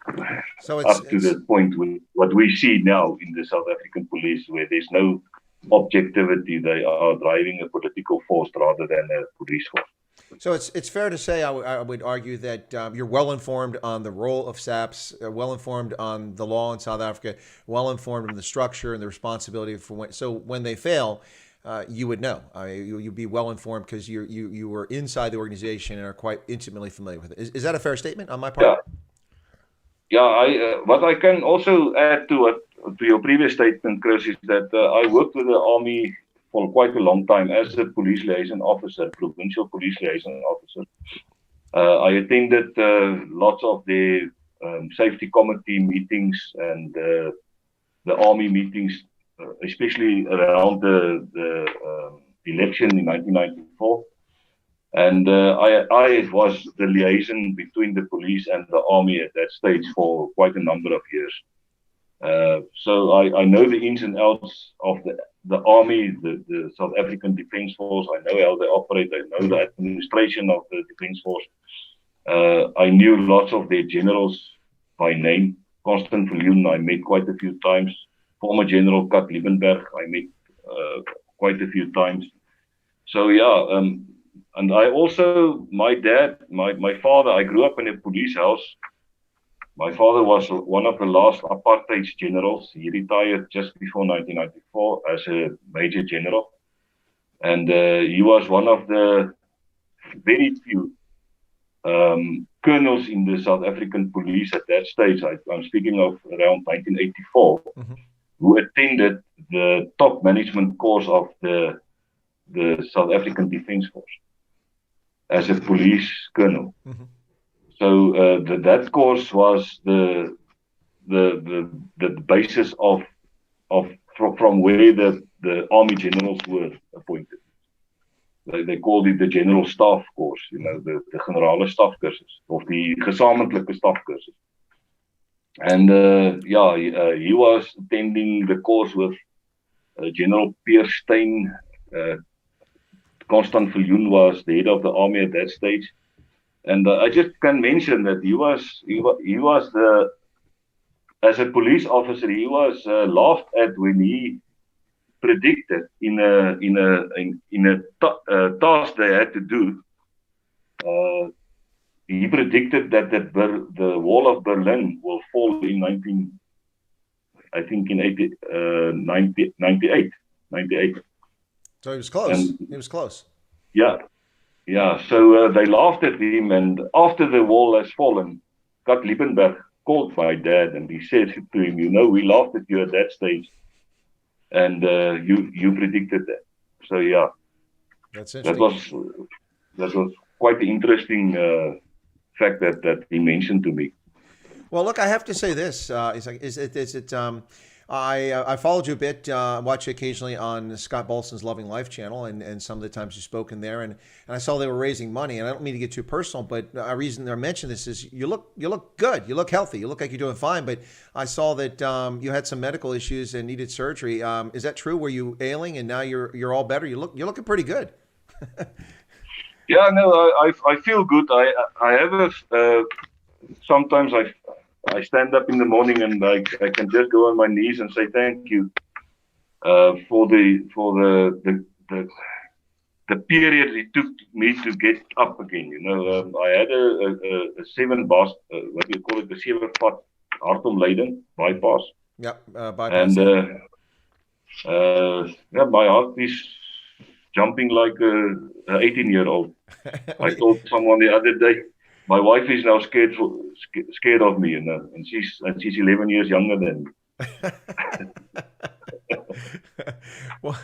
S2: up to the point with what we see now in the South African police, where there's no objectivity. They are driving a political force rather than a police force.
S1: So it's fair to say, I would argue that you're well informed on the role of SAPs, well informed on the law in South Africa, well informed on the structure and the responsibility for when they fail, you would know. You'd be well informed because you were inside the organization and are quite intimately familiar with it. Is that a fair statement on my part?
S2: Yeah. What I can also add to your previous statement, Chris, is that I worked with the army for quite a long time as a police liaison officer, provincial police liaison officer. I attended lots of the safety committee meetings and the army meetings, especially around the election in 1994. And I was the liaison between the police and the army at that stage for quite a number of years. So I know the ins and outs of the army, the South African Defence Force. I know how they operate. I know the administration of the Defence Force. I knew lots of their generals by name. Constant Viljoen, I met quite a few times. Former General Kat Liebenberg, I met quite a few times. So yeah, and I also, my dad, my father, I grew up in a police house. My father was one of the last apartheid generals. He retired just before 1994 as a major general. And he was one of the very few colonels in the South African police at that stage. I'm speaking of around 1984, who attended the top management course of the South African Defence Force as a police colonel. So that course was the basis of from where the army generals were appointed. They called it the general staff course, the generale stafkursus of the gesamentlike stafkursus. And he was attending the course with General Pierre Steyn. Constant Viljoen was the head of the army at that stage. And I just can mention that he was as a police officer, he was laughed at when he predicted in a task they had to do. He predicted that the wall of Berlin will fall in 98.
S1: So he was close. He was close.
S2: Yeah, so they laughed at him, and after the wall has fallen, Kat Liebenberg called my dad, and he said to him, we laughed at you at that stage, and you predicted that. So yeah,
S1: that's interesting.
S2: That was quite an interesting fact that he mentioned to me.
S1: Well, look, I have to say this: I followed you a bit, watch you occasionally on Scott Bolson's Loving Life channel, and some of the times you've spoken there, and I saw they were raising money, and I don't mean to get too personal, but a reason I mention this is you look good, you look healthy, you look like you're doing fine, but I saw that you had some medical issues and needed surgery. Is that true? Were you ailing, and now you're all better? You're looking pretty good.
S2: Yeah, no, I feel good. I have sometimes I stand up in the morning and I can just go on my knees and say thank you for the period it took me to get up again. I had a 7-vat, what do you call it, a 7-vat hartomleiding bypass.
S1: Yeah, bypass.
S2: And my heart is jumping like an 18-year-old. I told someone the other day, my wife is now scared of me, and she's 11 years younger than me.
S1: Well,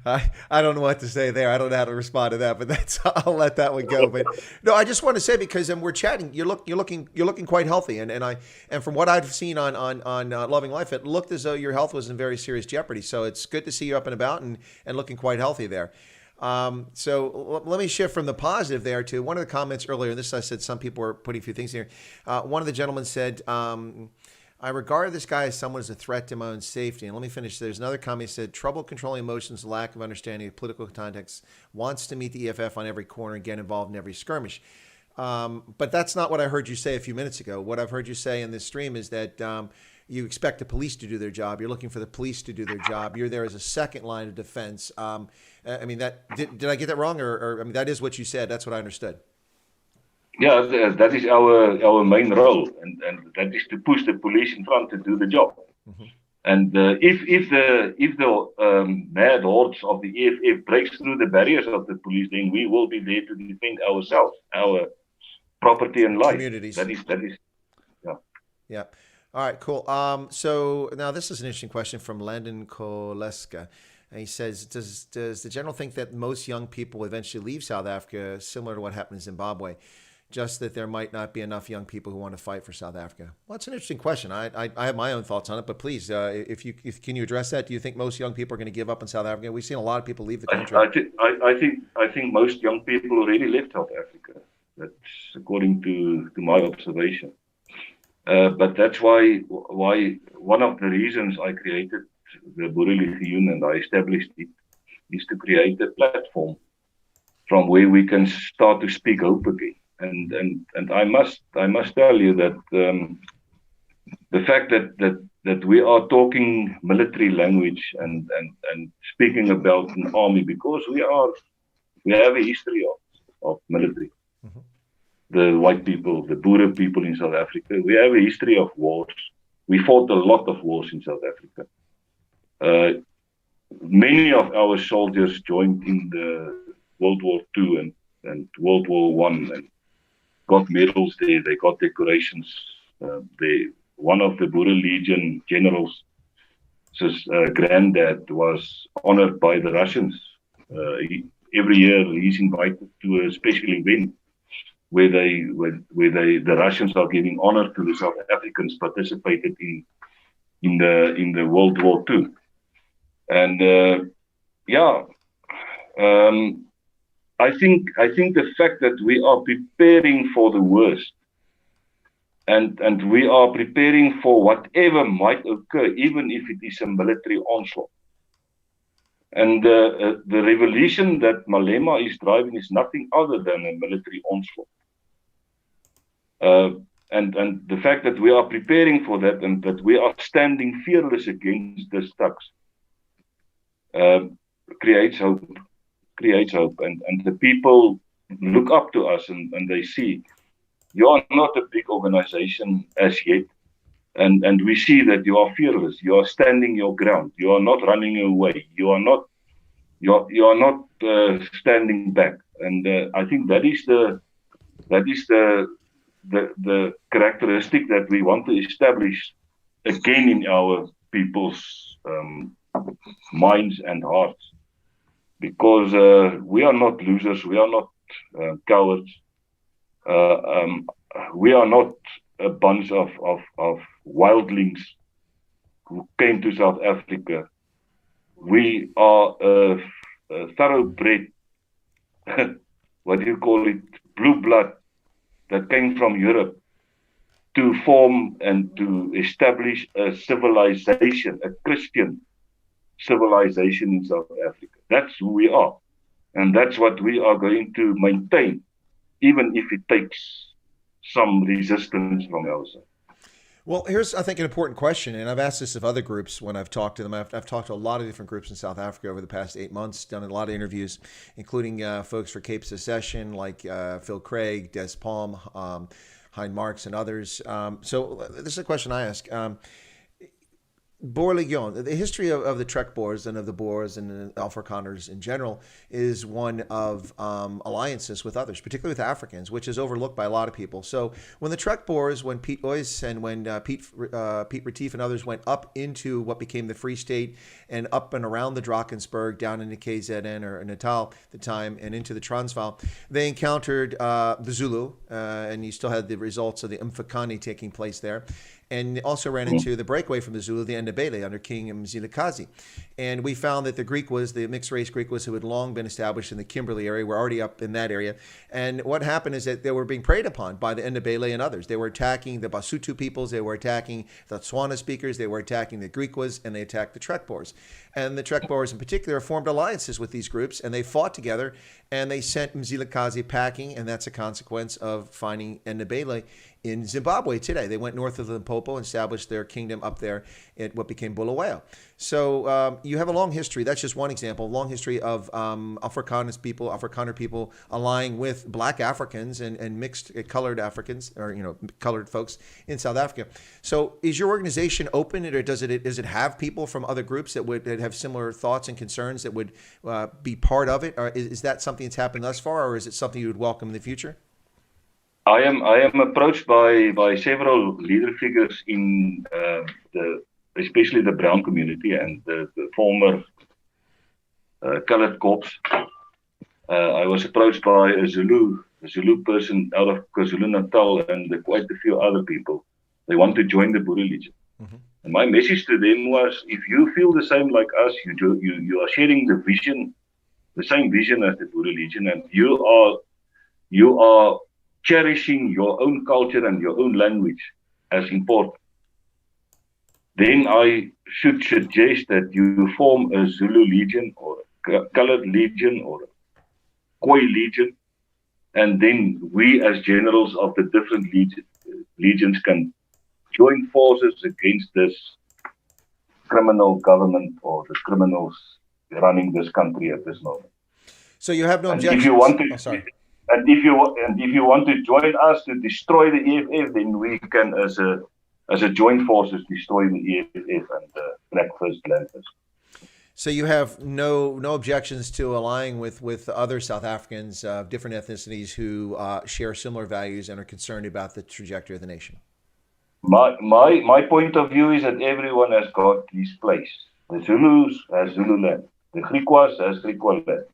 S1: I don't know what to say there. I don't know how to respond to that, but I'll let that one go. But no, I just want to say, because we're chatting, you're looking quite healthy, and from what I've seen on Loving Life, it looked as though your health was in very serious jeopardy. So it's good to see you up and about and looking quite healthy there. So let me shift from the positive there to one of the comments earlier. This, I said some people were putting a few things here. One of the gentlemen said, I regard this guy as someone as a threat to my own safety. And let me finish. There's another comment that said, trouble controlling emotions, lack of understanding of political context, wants to meet the EFF on every corner and get involved in every skirmish. But that's not what I heard you say a few minutes ago. What I've heard you say in this stream is that you expect the police to do their job. You're looking for the police to do their job. You're there as a second line of defense. I mean, did I get that wrong? Or I mean, that is what you said. That's what I understood.
S2: Yeah, that is our main role, and that is to push the police in front to do the job. Mm-hmm. And if the mad hordes of the EFF breaks through the barriers of the police, then we will be there to defend ourselves, our property and life.
S1: Communities.
S2: That is, yeah.
S1: Yeah. All right, cool. So now this is an interesting question from Landon Koleska. And he says, does the general think that most young people will eventually leave South Africa, similar to what happened in Zimbabwe? Just that there might not be enough young people who want to fight for South Africa. Well, that's an interesting question. I have my own thoughts on it, but please, can you address that? Do you think most young people are going to give up on South Africa? We've seen a lot of people leave the country.
S2: I think most young people already left South Africa. That's according to my observation. But that's why one of the reasons I created the Boerlegioen and I established it is to create a platform from where we can start to speak hope again. And I must tell you that the fact that we are talking military language and speaking about an army, because we have a history of military. Mm-hmm. The white people, the Boer people in South Africa, we have a history of wars. We fought a lot of wars in South Africa. Many of our soldiers joined in the World War II and World War I and got medals there. They got decorations. One of the Boerlegioen generals, his granddad, was honored by the Russians. Every year he's invited to a special event where the Russians are giving honor to the South Africans participated in the World War II. And I think the fact that we are preparing for the worst and we are preparing for whatever might occur, even if it is a military onslaught. And the revolution that Malema is driving is nothing other than a military onslaught. And the fact that we are preparing for that and that we are standing fearless against this thugs creates hope. And the people look up to us and they see you are not a big organization as yet. And we see that you are fearless. You are standing your ground. You are not running away. You are not standing back. And I think that is the characteristic that we want to establish again in our people's minds and hearts. Because we are not losers. We are not cowards. We are not a bunch of wildlings who came to South Africa. We are a thoroughbred, what do you call it, blue blood that came from Europe to form and to establish a civilization, a Christian civilization in South Africa. That's who we are. And that's what we are going to maintain, even if it takes some resistance from our side.
S1: Well, here's, I think, an important question, and I've asked this of other groups when I've talked to them. I've talked to a lot of different groups in South Africa over the past 8 months, done a lot of interviews, including folks for Cape Secession, like Phil Craig, Des Palm, Hein Marks, and others. So this is a question I ask. Boerlegioen, the history of the Trek Boers and of the Boers and the Afrikaners in general is one of alliances with others, particularly with Africans, which is overlooked by a lot of people. So when the Trek Boers, when Piet Oys and when Piet Retief and others went up into what became the Free State and up and around the Drakensberg, down into KZN or Natal at the time, and into the Transvaal, they encountered the Zulu, and you still had the results of the Mfecane taking place there. and also ran into the breakaway from the Zulu, the Ndebele, under King Mzilikazi. And we found that the mixed race Griquas who had long been established in the Kimberley area were already up in that area. And what happened is that they were being preyed upon by the Ndebele and others. They were attacking the Basutu peoples, they were attacking the Tswana speakers, they were attacking the Griquas, and they attacked the Trekboers. And the Trekboers in particular formed alliances with these groups, and they fought together, and they sent Mzilikazi packing, and that's a consequence of finding Ndebele in Zimbabwe today. They went north of the Limpopo and established their kingdom up there at what became Bulawayo. So you have a long history. That's just one example. Long history of Afrikaner people allying with Black Africans and mixed colored Africans, or colored folks in South Africa. So is your organization open, or does it have people from other groups that have similar thoughts and concerns that would be part of it? Or is that something that's happened thus far, or is it something you would welcome in the future?
S2: I am approached by several leader figures in especially the brown community and the former colored corps. I was approached by a Zulu person out of KwaZulu-Natal and quite a few other people. They want to join the Boerlegioen. Mm-hmm. And my message to them was, if you feel the same like us, you are sharing the same vision as the Boerlegioen, and you are cherishing your own culture and your own language as important, then I should suggest that you form a Zulu Legion or a Colored Legion or a Khoi Legion, and then we as generals of the different legions can join forces against this criminal government or the criminals running this country at this moment.
S1: So you have no objection.
S2: If you want to,
S1: sorry.
S2: And if you want to join us to destroy the EFF, then we can, as a joint forces, destroy the EFF and the Black First Lands.
S1: So you have no objections to allying with other South Africans of different ethnicities who share similar values and are concerned about the trajectory of the nation.
S2: My point of view is that everyone has got his place. The Zulus has Zululand, the Griquas has Griqualand,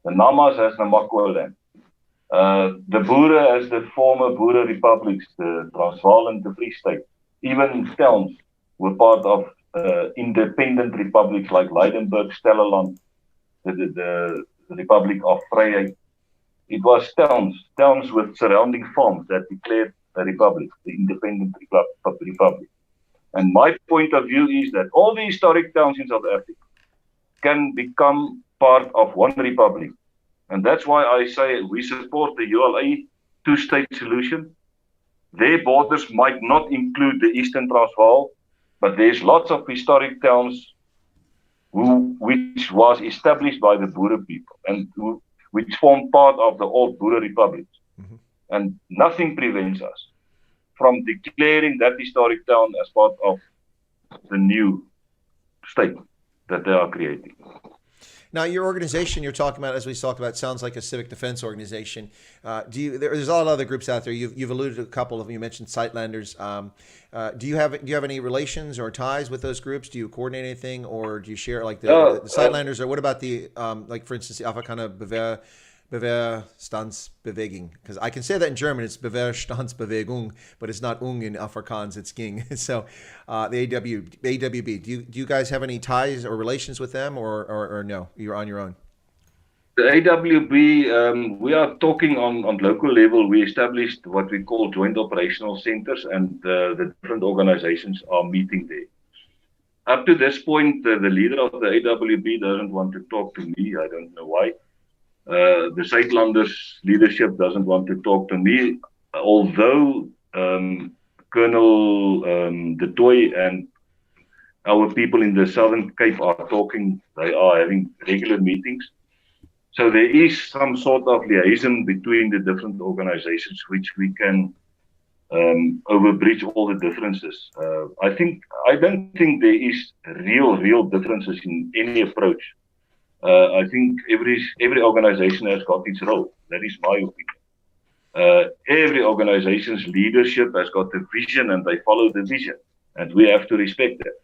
S2: the Namas has Namakwa land. The Boere as the former Boere republics, the Transvaal and the Free State, even towns were part of independent republics like Lydenburg, Stellenland, the Republic of Vryheid. It was towns with surrounding farms that declared the republic, the independent republic. And my point of view is that all the historic towns in South Africa can become part of one republic. And that's why I say we support the ULA two-state solution. Their borders might not include the Eastern Transvaal, but there's lots of historic towns which was established by the Boer people and which form part of the old Boer republics. Mm-hmm. And nothing prevents us from declaring that historic town as part of the new state that they are creating.
S1: Now, your organization you're talking about, as we talked about, sounds like a civic defense organization. There's a lot of other groups out there. You've alluded to a couple of them. You mentioned Sightlanders. Do you have any relations or ties with those groups? Do you coordinate anything, or do you share like the Sightlanders? Or what about the like, for instance, the Afrikaner Beweerstandsbeweging? Because I can say that in German, it's Beweerstandsbewegung, but it's not in Afrikaans, it's ging. So the AWB. Do you guys have any ties or relations with them, or no? You're on your own.
S2: The AWB, we are talking on local level. We established what we call joint operational centers, and the different organizations are meeting there. Up to this point, the leader of the AWB doesn't want to talk to me. I don't know why. The Sightlanders leadership doesn't want to talk to me, although Colonel De Toy and our people in the Southern Cape are talking. They are having regular meetings. So there is some sort of liaison between the different organizations, which we can overbridge all the differences. I don't think there is real differences in any approach. I think every organization has got its role. That is my opinion. Every organization's leadership has got a vision, and they follow the vision, and we have to respect that.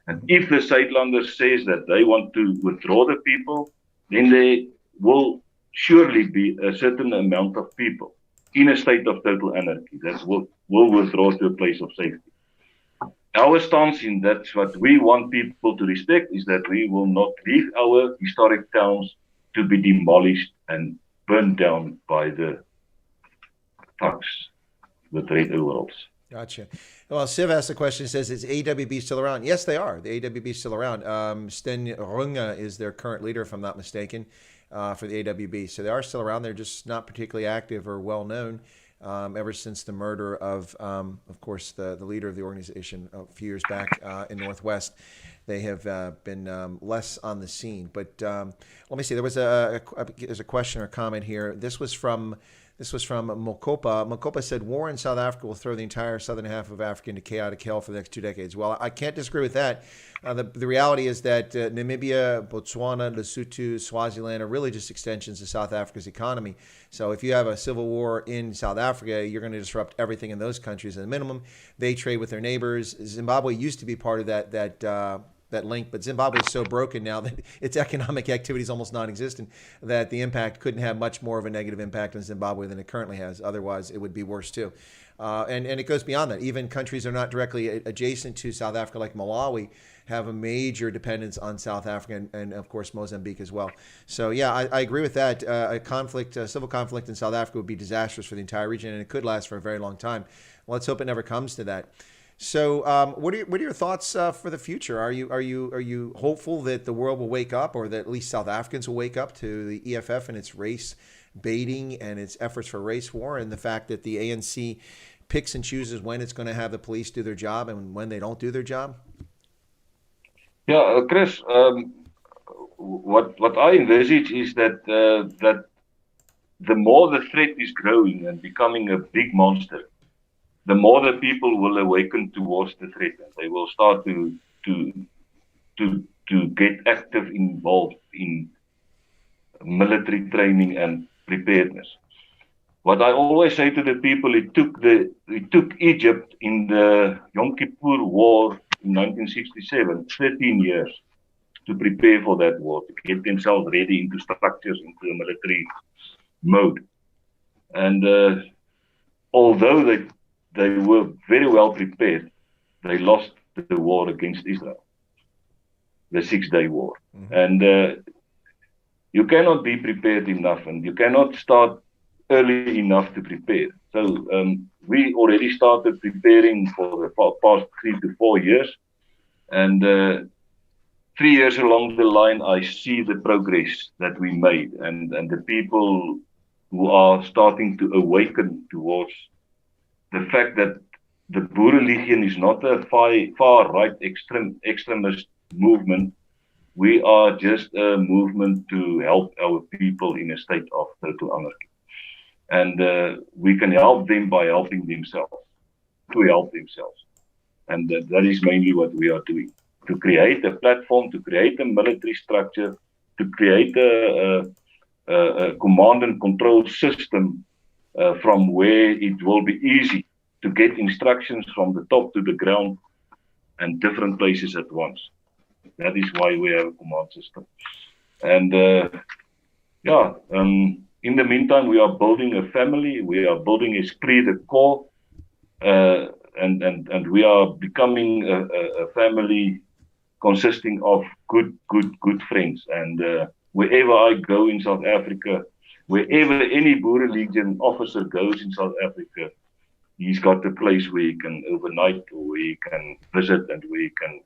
S2: And if the Sightlanders says that they want to withdraw the people, then there will surely be a certain amount of people in a state of total anarchy that will withdraw to a place of safety. our stance in that's what we want people to respect is that we will not leave our historic towns to be demolished and burned down by the thugs with red overalls.
S1: Gotcha. Well, Siv asked the question, says, is AWB still around? Yes, they are. The AWB is still around. Sten Runge is their current leader, if I'm not mistaken, for the AWB. So they are still around. They're just not particularly active or well known ever since the murder of course, the leader of the organization a few years back in Northwest. They have been less on the scene. But let me see. There was there's a question or comment here. This was from Mokopa. Mokopa said, war in South Africa will throw the entire southern half of Africa into chaotic hell for the next 2 decades. Well, I can't disagree with that. The reality is that Namibia, Botswana, Lesotho, Swaziland are really just extensions of South Africa's economy. So if you have a civil war in South Africa, you're going to disrupt everything in those countries at a minimum. They trade with their neighbors. Zimbabwe used to be part of that link, but Zimbabwe is so broken now that its economic activity is almost non-existent, that the impact couldn't have much more of a negative impact on Zimbabwe than it currently has. Otherwise, it would be worse too. And it goes beyond that. Even countries that are not directly adjacent to South Africa, like Malawi, have a major dependence on South Africa and of course, Mozambique as well. So yeah, I agree with that. A civil conflict in South Africa would be disastrous for the entire region, and it could last for a very long time. Let's hope it never comes to that. So, what are your thoughts for the future? Are you hopeful that the world will wake up, or that at least South Africans will wake up to the EFF and its race baiting and its efforts for race war, and the fact that the ANC picks and chooses when it's going to have the police do their job and when they don't do their job?
S2: Yeah, Chris. What I envisage is that that the more the threat is growing and becoming a big monster, the more the people will awaken towards the threat, and they will start to get active involved in military training and preparedness. What I always say to the people, it took Egypt in the Yom Kippur War in 1967 13 years to prepare for that war, to get themselves ready into structures, into a military mode. And although they were very well prepared, they lost the war against Israel, the 6-day war. Mm-hmm. And you cannot be prepared enough, and you cannot start early enough to prepare. So we already started preparing for the past 3 to 4 years. And 3 years along the line, I see the progress that we made, and the people who are starting to awaken towards the fact that the Boerlegioen is not a far-right extremist movement. We are just a movement to help our people in a state of total anarchy. And we can help them by helping themselves, to help themselves. And that is mainly what we are doing, to create a platform, to create a military structure, to create a command and control system from where it will be easy to get instructions from the top to the ground and different places at once. That is why we have a command system. And in the meantime, we are building a family. We are building esprit de corps, and we are becoming a family consisting of good friends. And wherever I go in South Africa, wherever any Boerlegioen officer goes in South Africa, he's got a place where he can overnight, or where he can visit, and where he can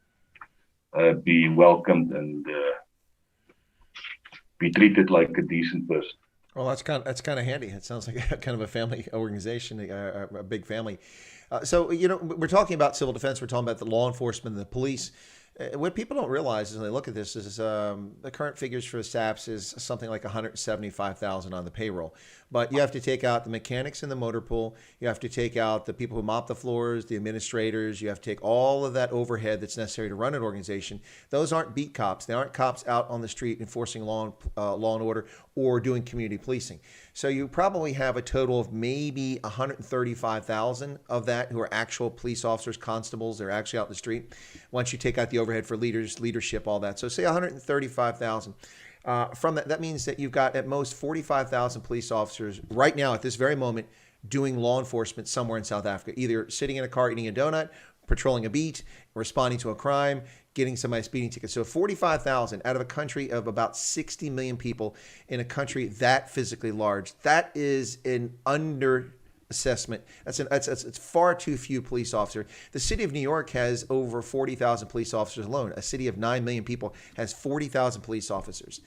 S2: be welcomed and be treated like a decent person.
S1: Well, that's kind of handy. It sounds like kind of a family organization, a big family. So, we're talking about civil defense. We're talking about the law enforcement and the police. What people don't realize when they look at this is the current figures for the SAPs is something like 175,000 on the payroll. But you have to take out the mechanics in the motor pool. You have to take out the people who mop the floors, the administrators. You have to take all of that overhead that's necessary to run an organization. Those aren't beat cops. They aren't cops out on the street enforcing law and order or doing community policing. So you probably have a total of maybe 135,000 of that who are actual police officers, constables. They're actually out in the street. Once you take out the overhead for leadership, all that. So say 135,000. From that means that you've got at most 45,000 police officers right now at this very moment doing law enforcement somewhere in South Africa, either sitting in a car eating a donut patrolling a beat, responding to a crime, getting somebody a speeding ticket. So 45,000 out of a country of about 60 million people in a country that physically large. That is an under assessment. It's far too few police officers. The city of New York has over 40,000 police officers alone. A city of 9 million people has 40,000 police officers.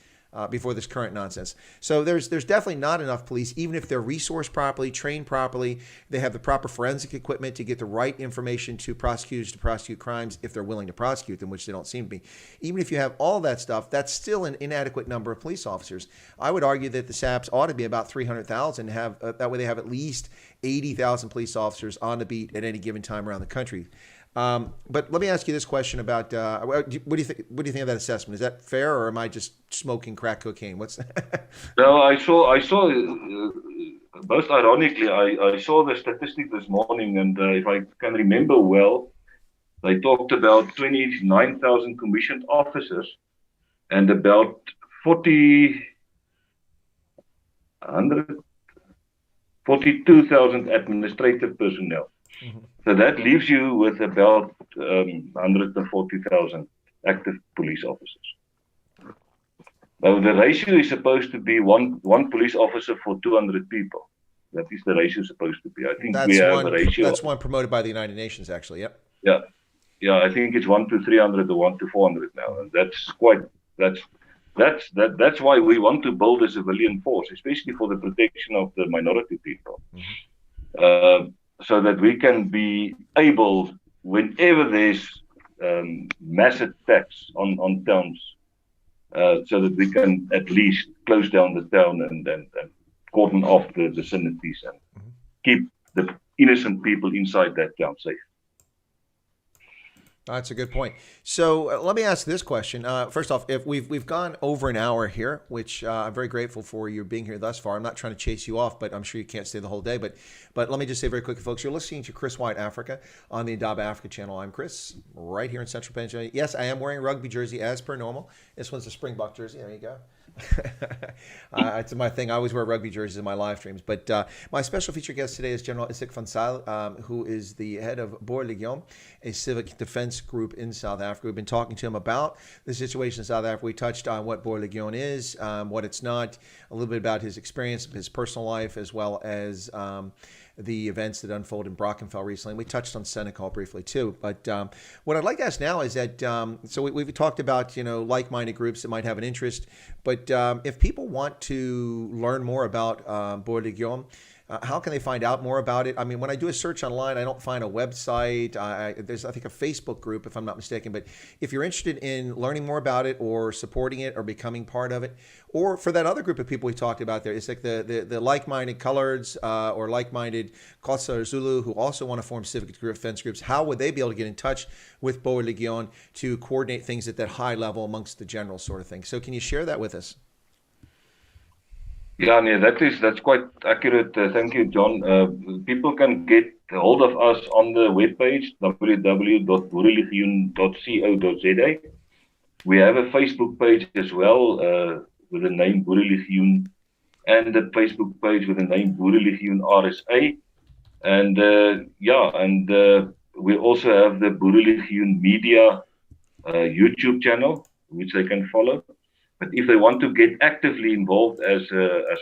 S1: Before this current nonsense. So there's definitely not enough police, even if they're resourced properly, trained properly, they have the proper forensic equipment to get the right information to prosecutors to prosecute crimes if they're willing to prosecute them, which they don't seem to be. Even if you have all that stuff, that's still an inadequate number of police officers. I would argue that the SAPs ought to be about 300,000. That way they have at least 80,000 police officers on the beat at any given time around the country. But let me ask you this question about what do you think? What do you think of that assessment? Is that fair, or am I just smoking crack cocaine? What's
S2: No, I saw. Most ironically, I saw the statistic this morning, and if I can remember well, they talked about 29,000 commissioned officers and about 42,000 administrative personnel. Mm-hmm. So that leaves you with about 140,000 active police officers. Now the ratio is supposed to be one police officer for 200 people. That is the ratio supposed to be. I think we have a ratio.
S1: That's one promoted by the United Nations, actually. Yep.
S2: Yeah. I think it's 1 to 300 or 1 to 400 now, and that's why we want to build a civilian force, especially for the protection of the minority people. Mm-hmm. So that we can be able, whenever there's mass attacks on towns, so that we can at least close down the town and cordon off the vicinities and keep the innocent people inside that town safe.
S1: That's a good point. So let me ask this question. First off, if we've gone over an hour here, which I'm very grateful for you being here thus far. I'm not trying to chase you off, but I'm sure you can't stay the whole day. But let me just say very quickly, folks, you're listening to Chris Wyatt Africa on the Indaba Africa channel. I'm Chris, right here in Central Pennsylvania. Yes, I am wearing a rugby jersey as per normal. This one's a Springbok jersey. There you go. It's my thing. I always wear rugby jerseys in my live streams. But my special featured guest today is General Izak van Zyl, who is the head of Boerlegioen, a civic defense group in South Africa. We've been talking to him about the situation in South Africa. We touched on what Boerlegioen is, what it's not, a little bit about his experience, his personal life, as well as the events that unfolded in Brackenfell recently. We touched on Senegal briefly too. But what I'd like to ask now is that, so we've talked about, like-minded groups that might have an interest, but if people want to learn more about Boerlegioen, how can they find out more about it? I mean, when I do a search online, I don't find a website. There's, I think, a Facebook group, if I'm not mistaken. But if you're interested in learning more about it or supporting it or becoming part of it, or for that other group of people we talked about there, it's like the like-minded coloreds or like-minded Xhosa or Zulu who also want to form civic defense groups, how would they be able to get in touch with Boerlegioen to coordinate things at that high level amongst the general sort of thing? So can you share that with us?
S2: Yeah, that's quite accurate. Thank you, John. People can get hold of us on the webpage www.boerlegioen.co.za. We have a Facebook page as well with the name Boerlegioen, and a Facebook page with the name Boerlegioen RSA. And we also have the Boerlegioen Media YouTube channel, which they can follow. But if they want to get actively involved as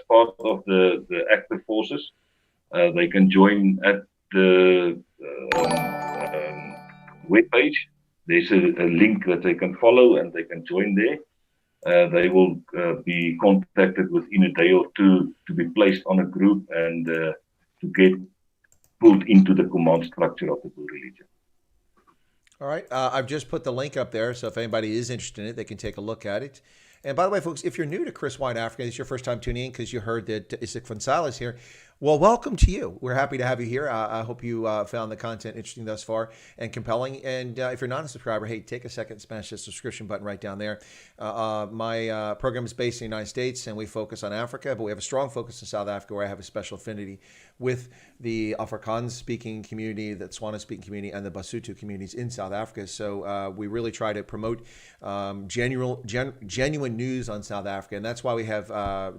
S2: part of the active forces, they can join at the webpage. There's a link that they can follow and they can join there. They will be contacted within a day or two to be placed on a group and to get pulled into the command structure of the Boerlegioen.
S1: All right. I've just put the link up there, so if anybody is interested in it, they can take a look at it. And by the way, folks, if you're new to Chris Wyatt Africa, this is your first time tuning in because you heard that Izak van Zyl is here. Well, welcome to you. We're happy to have you here. I hope you found the content interesting thus far and compelling. And if you're not a subscriber, hey, take a second, smash the subscription button right down there. My program is based in the United States, and we focus on Africa, but we have a strong focus in South Africa where I have a special affinity with the Afrikaans-speaking community, the Tswana-speaking community, and the Basotho communities in South Africa. So we really try to promote genuine news on South Africa, and that's why we have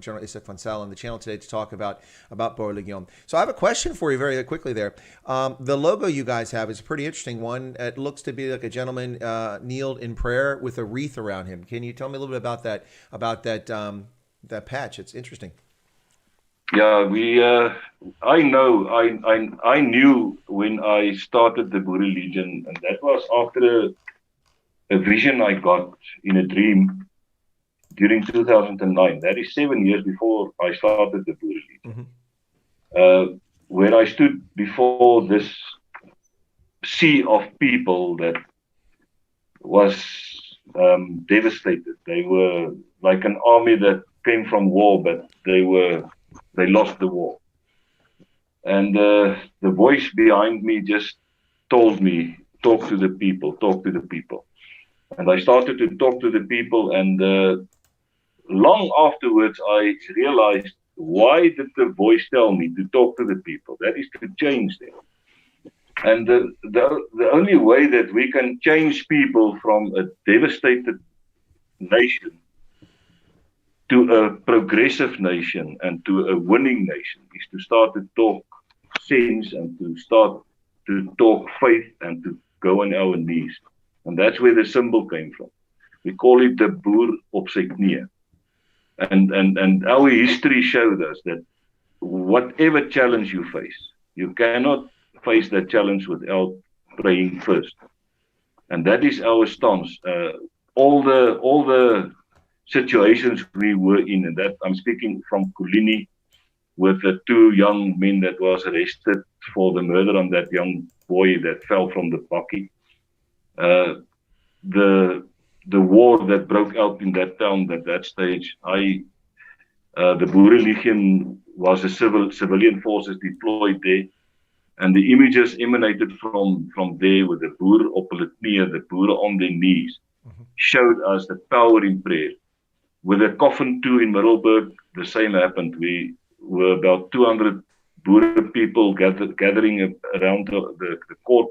S1: General Izak van Zyl on the channel today to talk about Boerlegioen. Boerlegioen. So I have a question for you very quickly there. The logo you guys have is a pretty interesting one. It looks to be like a gentleman kneeled in prayer with a wreath around him. Can you tell me a little bit about that patch? It's interesting.
S2: Yeah, I know, I knew when I started the Boerlegioen, and that was after a vision I got in a dream during 2009. That is 7 years before I started the Boerlegioen. Mm-hmm. Where I stood before this sea of people that was devastated. They were like an army that came from war, but they lost the war. And the voice behind me just told me, talk to the people, talk to the people. And I started to talk to the people, and long afterwards, I realized, why did the voice tell me to talk to the people? That is to change them. And the only way that we can change people from a devastated nation to a progressive nation and to a winning nation is to start to talk sense and to start to talk faith and to go on our knees. And that's where the symbol came from. We call it the boer op sy knieë. And our history showed us that whatever challenge you face, you cannot face that challenge without praying first. And that is our stance. All the situations we were in, and that I'm speaking from Kulini, with the two young men that was arrested for the murder on that young boy that fell from the bakkie. The war that broke out in that town at that stage, the Boerlegioen was a civilian forces deployed there, and the images emanated from there with the boer op hulle knieë, the boer on their knees, showed us the power in prayer. With the coffin too in Middelburg, the same happened. We were about 200 Boer people gathering around the court,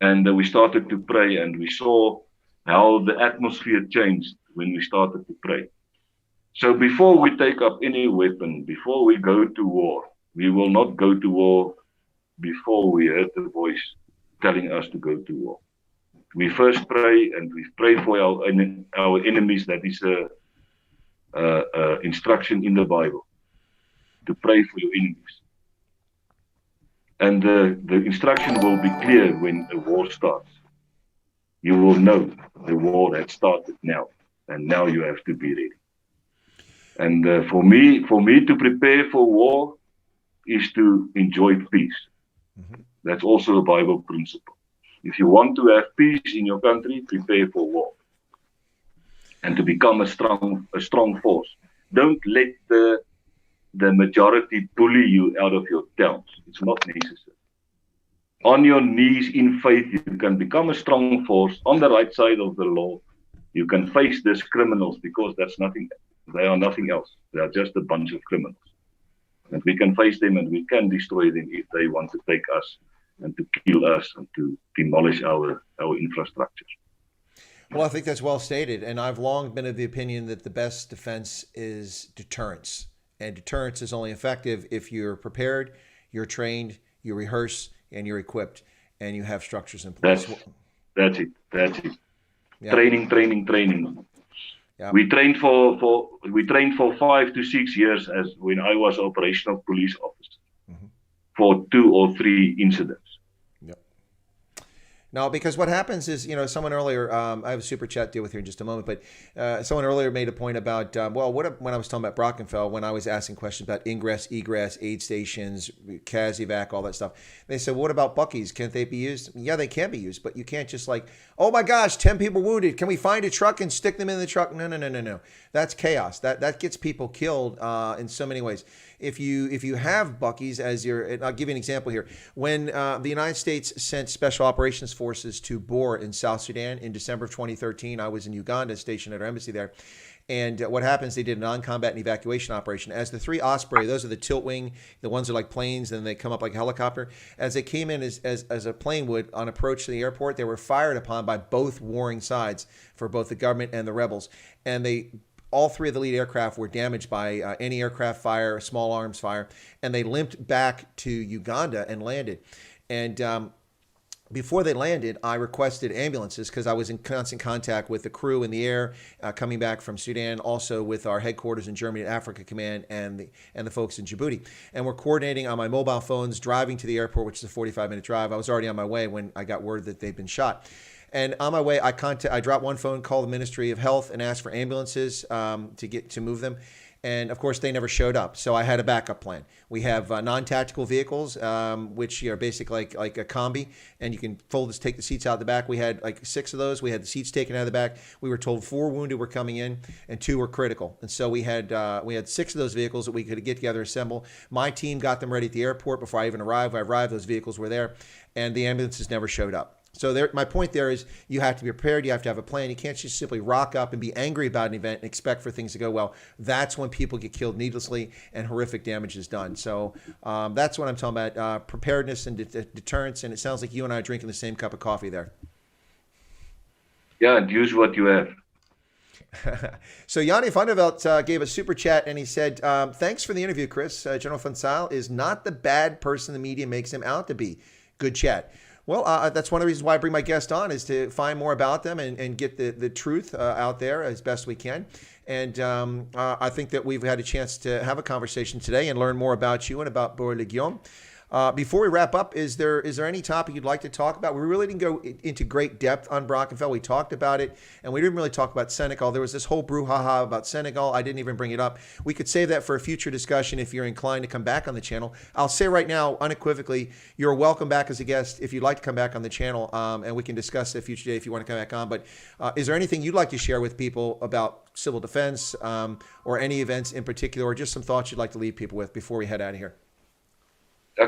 S2: and we started to pray, and we saw how the atmosphere changed when we started to pray. So before we take up any weapon, before we go to war, we will not go to war before we heard the voice telling us to go to war. We first pray, and we pray for our enemies. That is a instruction in the Bible, to pray for your enemies. And the instruction will be clear when a war starts. You will know the war has started now, and now you have to be ready. And for me to prepare for war is to enjoy peace. Mm-hmm. That's also a Bible principle. If you want to have peace in your country, prepare for war. And to become a strong force. Don't let the majority bully you out of your towns. It's not necessary. On your knees in faith, you can become a strong force on the right side of the law. You can face these criminals, because they are nothing else. They are just a bunch of criminals. And we can face them, and we can destroy them if they want to take us and to kill us and to demolish our infrastructure.
S1: Well, I think that's well stated. And I've long been of the opinion that the best defense is deterrence. And deterrence is only effective if you're prepared, you're trained, you rehearse, and you're equipped, and you have structures in place.
S2: That's it. Yeah. Training.
S1: Yeah.
S2: We trained for 5 to 6 years as when I was operational police officer, mm-hmm. for 2 or 3 incidents.
S1: Yep. No, because what happens is, someone earlier, I have a super chat deal with you in just a moment, but someone earlier made a point about, when I was talking about Brackenfell, when I was asking questions about ingress, egress, aid stations, CASEVAC, all that stuff, they said, what about buckies? Can't they be used? Yeah, they can be used, but you can't just oh my gosh, 10 people wounded. Can we find a truck and stick them in the truck? No. That's chaos. That gets people killed in so many ways. If you have buckies as and I'll give you an example here. When the United States sent Special Operations Forces to Bor in South Sudan in December of 2013, I was in Uganda, stationed at our embassy there. And what happens, they did a non-combat and evacuation operation. As the 3 Osprey, those are the tilt wing, the ones are like planes, and they come up like a helicopter. As they came in as a plane would on approach to the airport, they were fired upon by both warring sides for both the government and the rebels. And all three of the lead aircraft were damaged by anti-aircraft fire, small arms fire, and they limped back to Uganda and landed. And before they landed, I requested ambulances because I was in constant contact with the crew in the air coming back from Sudan, also with our headquarters in Germany at Africa Command and the folks in Djibouti. And we're coordinating on my mobile phones, driving to the airport, which is a 45-minute drive. I was already on my way when I got word that they'd been shot. And on my way, I dropped one phone, called the Ministry of Health, and asked for ambulances to move them. And of course, they never showed up. So I had a backup plan. We have non-tactical vehicles, which are basically like a combi, and you can take the seats out the back. We had like 6 of those. We had the seats taken out of the back. We were told 4 wounded were coming in, and 2 were critical. And so we had 6 of those vehicles that we could get together, assemble. My team got them ready at the airport before I even arrived. When I arrived, those vehicles were there, and the ambulances never showed up. So my point there is you have to be prepared. You have to have a plan. You can't just simply rock up and be angry about an event and expect for things to go well. That's when people get killed needlessly and horrific damage is done. So that's what I'm talking about, preparedness and deterrence. And it sounds like you and I are drinking the same cup of coffee there.
S2: Yeah, and use what you have.
S1: So Yanni van Veld gave a super chat and he said, thanks for the interview, Chris. General van Zyl is not the bad person the media makes him out to be. Good chat. Well, that's one of the reasons why I bring my guest on, is to find more about them and get the truth out there as best we can. And I think that we've had a chance to have a conversation today and learn more about you and about Boerlegioen. Before we wrap up, is there any topic you'd like to talk about? We really didn't go into great depth on Brackenfell. We talked about it, and we didn't really talk about Senegal. There was this whole brouhaha about Senegal. I didn't even bring it up. We could save that for a future discussion if you're inclined to come back on the channel. I'll say right now, unequivocally, you're welcome back as a guest if you'd like to come back on the channel, and we can discuss it a future day if you want to come back on. But is there anything you'd like to share with people about civil defense or any events in particular, or just some thoughts you'd like to leave people with before we head out of here?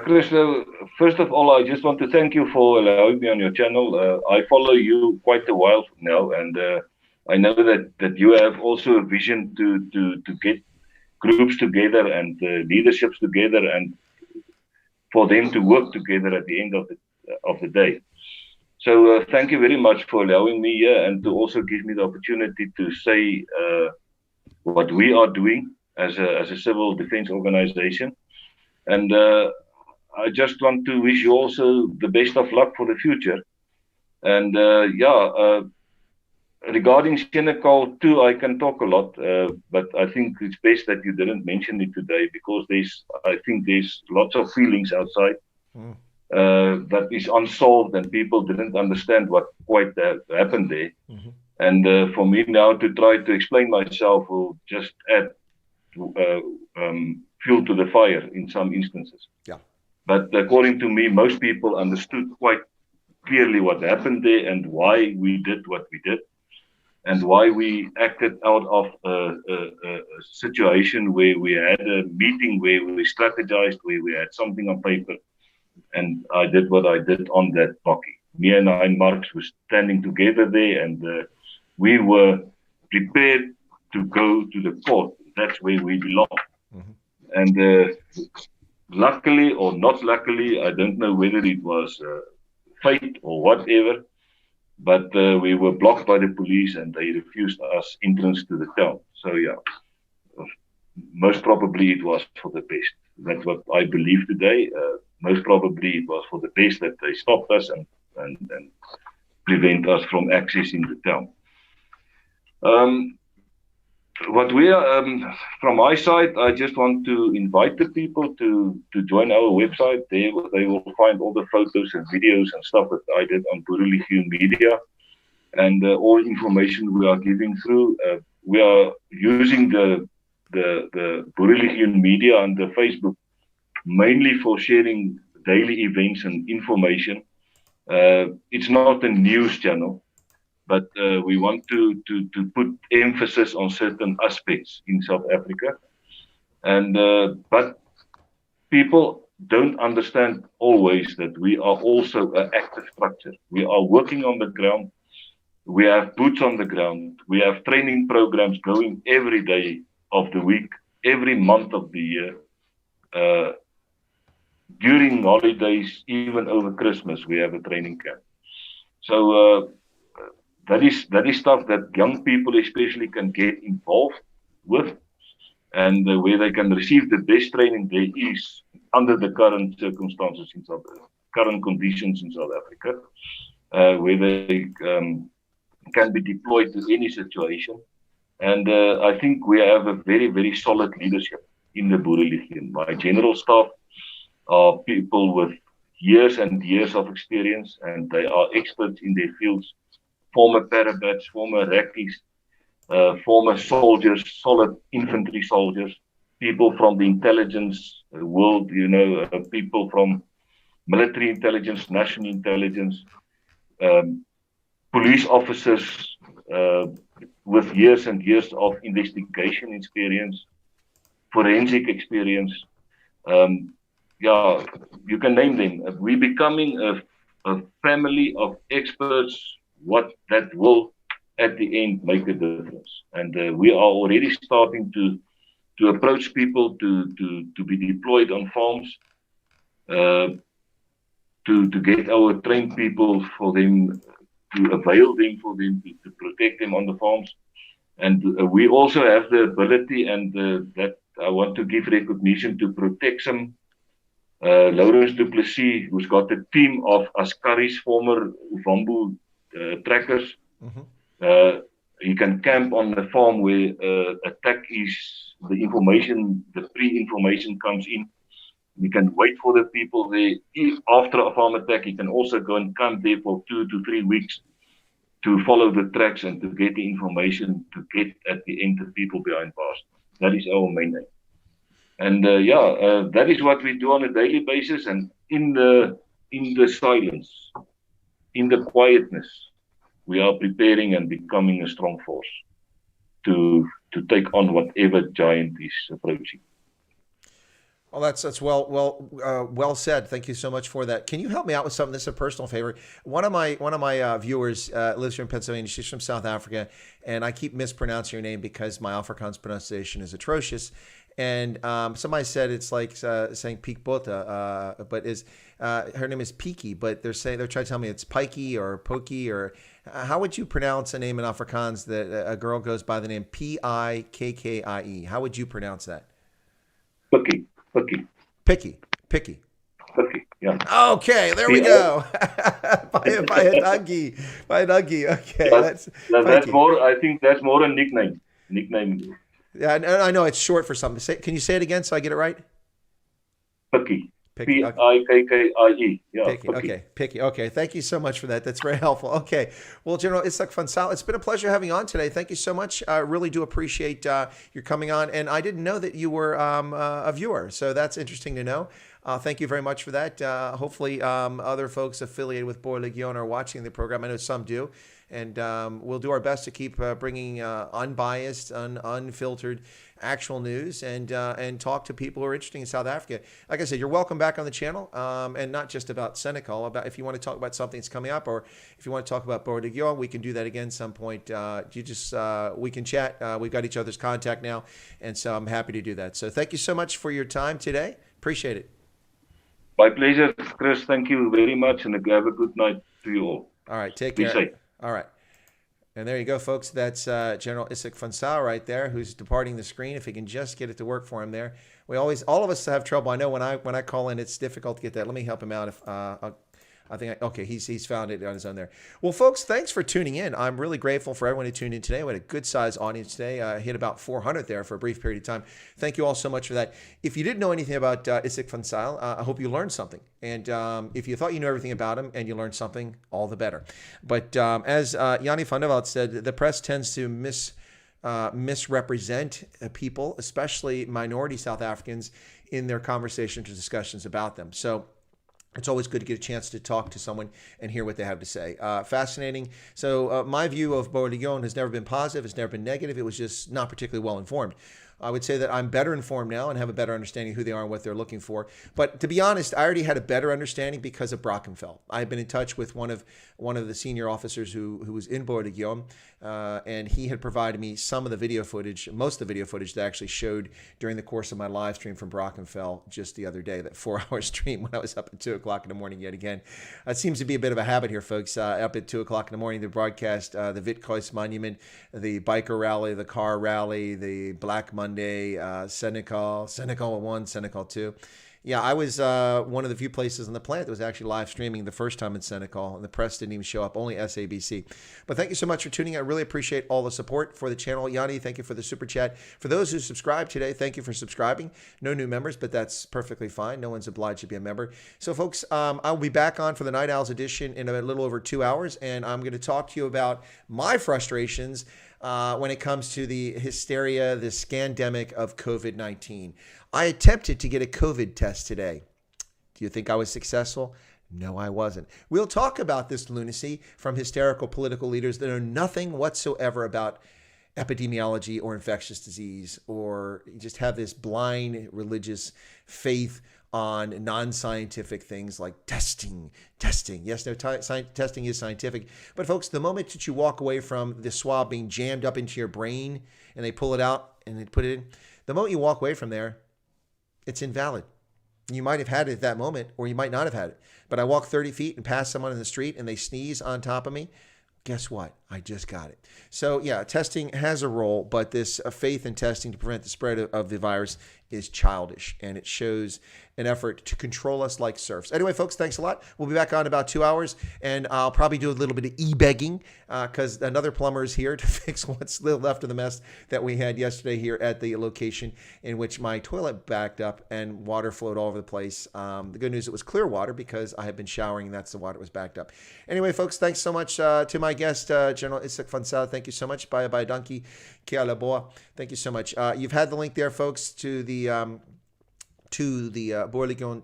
S2: Chris, first of all, I just want to thank you for allowing me on your channel. I follow you quite a while now, and I know that you have also a vision to get groups together and leaderships together, and for them to work together at the end of the day. So thank you very much for allowing me here, and to also give me the opportunity to say what we are doing as a civil defense organization. And I just want to wish you also the best of luck for the future. And regarding Senegal too, I can talk a lot, but I think it's best that you didn't mention it today, because I think there's lots of feelings outside that is unsolved, and people didn't understand what quite happened there. Mm-hmm. And for me now to try to explain myself will just add fuel to the fire in some instances. Yeah. But according to me, most people understood quite clearly what happened there and why we did what we did, and why we acted out of a situation where we had a meeting, where we strategized, where we had something on paper, and I did what I did on that hockey. Me and Hein Marks were standing together there, and we were prepared to go to the court. That's where we belong. Mm-hmm. And luckily or not luckily, I don't know whether it was fate or whatever, but we were blocked by the police and they refused us entrance to the town. So yeah, most probably it was for the best. That's what I believe today. Most probably it was for the best that they stopped us and prevent us from accessing the town. What we are, from my side, I just want to invite the people to join our website. They will find all the photos and videos and stuff that I did on Boerlegioen Media, and all information we are giving through. We are using the Boerlegioen Media and the Facebook mainly for sharing daily events and information. It's not a news channel, but we want to put emphasis on certain aspects in South Africa. And but people don't understand always that we are also an active structure. We are working on the ground. We have boots on the ground. We have training programs going every day of the week, every month of the year. During holidays, even over Christmas, we have a training camp. So that is stuff that young people especially can get involved and where they can receive the best training there is under the current circumstances in current conditions in South Africa, where they can be deployed to any situation. And I think we have a very, very solid leadership in the Boerlegioen. My general staff are people with years and years of experience, and they are experts in their fields. Former parabats, former reckies, former soldiers, solid infantry soldiers, people from the intelligence world, people from military intelligence, national intelligence, police officers with years and years of investigation experience, forensic experience. You can name them. We're becoming a family of experts, what that will at the end make a difference. And we are already starting to approach people to be deployed on farms, to get our trained people for them, to avail them for them, to protect them on the farms. And we also have the ability, and that I want to give recognition to protect some Lawrence du Plessis, who's got a team of Askaris, former Uvambu trackers. Mm-hmm. He can camp on the farm where attack is, the pre-information comes in. He can wait for the people there. After a farm attack, he can also go and camp there for 2 to 3 weeks to follow the tracks and to get the information to get at the end the people behind bars. That is our main aim. And that is what we do on a daily basis. And in the silence, in the quietness, we are preparing and becoming a strong force to take on whatever giant is approaching.
S1: Well, that's well said. Thank you so much for that. Can you help me out with something? This is a personal favor. One of my viewers lives here in Pennsylvania. She's from South Africa, and I keep mispronouncing her name because my Afrikaans pronunciation is atrocious. And somebody said it's like saying Peak Bota, but her name is Peaky, but they're trying to tell me it's Pikey or Pokey, or how would you pronounce a name in Afrikaans that a girl goes by the name Pikkie? How would you pronounce that?
S2: Picky.
S1: Picky.
S2: Yeah.
S1: Okay, there we go. by a Dougie. Okay,
S2: that's more. I think that's more a nickname.
S1: Yeah, I know it's short for something. Can you say it again so I get it right?
S2: Picky. Pikkie. Yeah.
S1: Picky. Okay. Picky. Okay. Thank you so much for that. That's very helpful. Okay. Well, General Izak van Zyl, it's been a pleasure having you on today. Thank you so much. I really do appreciate your coming on. And I didn't know that you were a viewer, so that's interesting to know. Thank you very much for that. Hopefully, other folks affiliated with Boerlegioen are watching the program. I know some do. And we'll do our best to keep bringing unbiased, unfiltered, actual news and talk to people who are interested in South Africa. Like I said, you're welcome back on the channel, and not just about Senegal. About if you want to talk about something that's coming up, or if you want to talk about Boerlegioen, we can do that again some point. We can chat. We've got each other's contact now, and so I'm happy to do that. So thank you so much for your time today. Appreciate it.
S2: My pleasure, Chris. Thank you very much, and have a good night to you all.
S1: All right, take care.
S2: Be safe.
S1: All right. And there you go, folks. That's General Izak van Zyl right there, who's departing the screen. If he can just get it to work for him there. All of us have trouble. I know when I call in, it's difficult to get that. Let me help him out. Okay, he's found it on his own there. Well, folks, thanks for tuning in. I'm really grateful for everyone who tuned in today. We had a good-sized audience today. Hit about 400 there for a brief period of time. Thank you all so muis for that. If you didn't know anything about Izak van Zyl, I hope you learned something. And if you thought you knew everything about him and you learned something, all the better. But as Yanni van der Walt said, the press tends to misrepresent people, especially minority South Africans, in their conversations or discussions about them. So it's always good to get a chance to talk to someone and hear what they have to say. Fascinating. So my view of Boerlegioen has never been positive. It's never been negative. It was just not particularly well informed. I would say that I'm better informed now and have a better understanding of who they are and what they're looking for. But to be honest, I already had a better understanding because of Brackenfell. I've been in touch with one of the senior officers who was in Boerlegioen, and he had provided me some of the video footage, most of the video footage that I actually showed during the course of my live stream from Brackenfell just the other day, that 4-hour stream when I was up at 2 o'clock in the morning yet again. It seems to be a bit of a habit here, folks, up at 2 o'clock in the morning to broadcast the Witkois Monument, the biker rally, the car rally, the Black Monday, Yaoundé, Senegal 1, Senegal 2. Yeah, I was one of the few places on the planet that was actually live streaming the first time in Senegal, and the press didn't even show up, only SABC. But thank you so much for tuning in. I really appreciate all the support for the channel. Yanni, thank you for the super chat. For those who subscribed today, thank you for subscribing. No new members, but that's perfectly fine. No one's obliged to be a member. So, folks, I'll be back on for the Night Owls edition in a little over 2 hours, and I'm going to talk to you about my frustrations when it comes to the hysteria, the scandemic of COVID-19. I attempted to get a COVID test today. Do you think I was successful? No, I wasn't. We'll talk about this lunacy from hysterical political leaders that know nothing whatsoever about epidemiology or infectious disease, or just have this blind religious faith on non-scientific things like testing. Yes, no, testing is scientific. But folks, the moment that you walk away from the swab being jammed up into your brain and they pull it out and they put it in, the moment you walk away from there, it's invalid. You might have had it at that moment, or you might not have had it. But I walk 30 feet and pass someone in the street and they sneeze on top of me. Guess what? I just got it. So yeah, testing has a role, but this faith in testing to prevent the spread of the virus is childish, and it shows an effort to control us like serfs. Anyway, folks, thanks a lot. We'll be back on in about 2 hours, and I'll probably do a little bit of e-begging because another plumber is here to fix what's left of the mess that we had yesterday here at the location in which my toilet backed up and water flowed all over the place. The good news, it was clear water because I had been showering, and that's the water that was backed up. Anyway, folks, thanks so much to my guest, General Izak van Zyl. Thank you so much. Bye donkey. Kia la boa. Thank you so much. You've had the link there, folks, to the Boerlegioen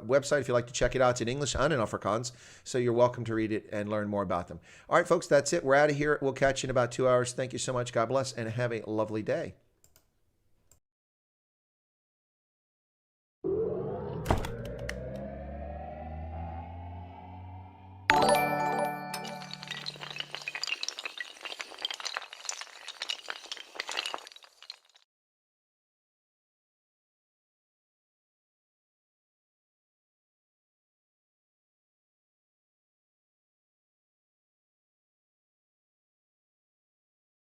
S1: website if you'd like to check it out. It's in English and in Afrikaans, so you're welcome to read it and learn more about them. All right, folks, that's it. We're out of here. We'll catch you in about 2 hours. Thank you so much. God bless, and have a lovely day.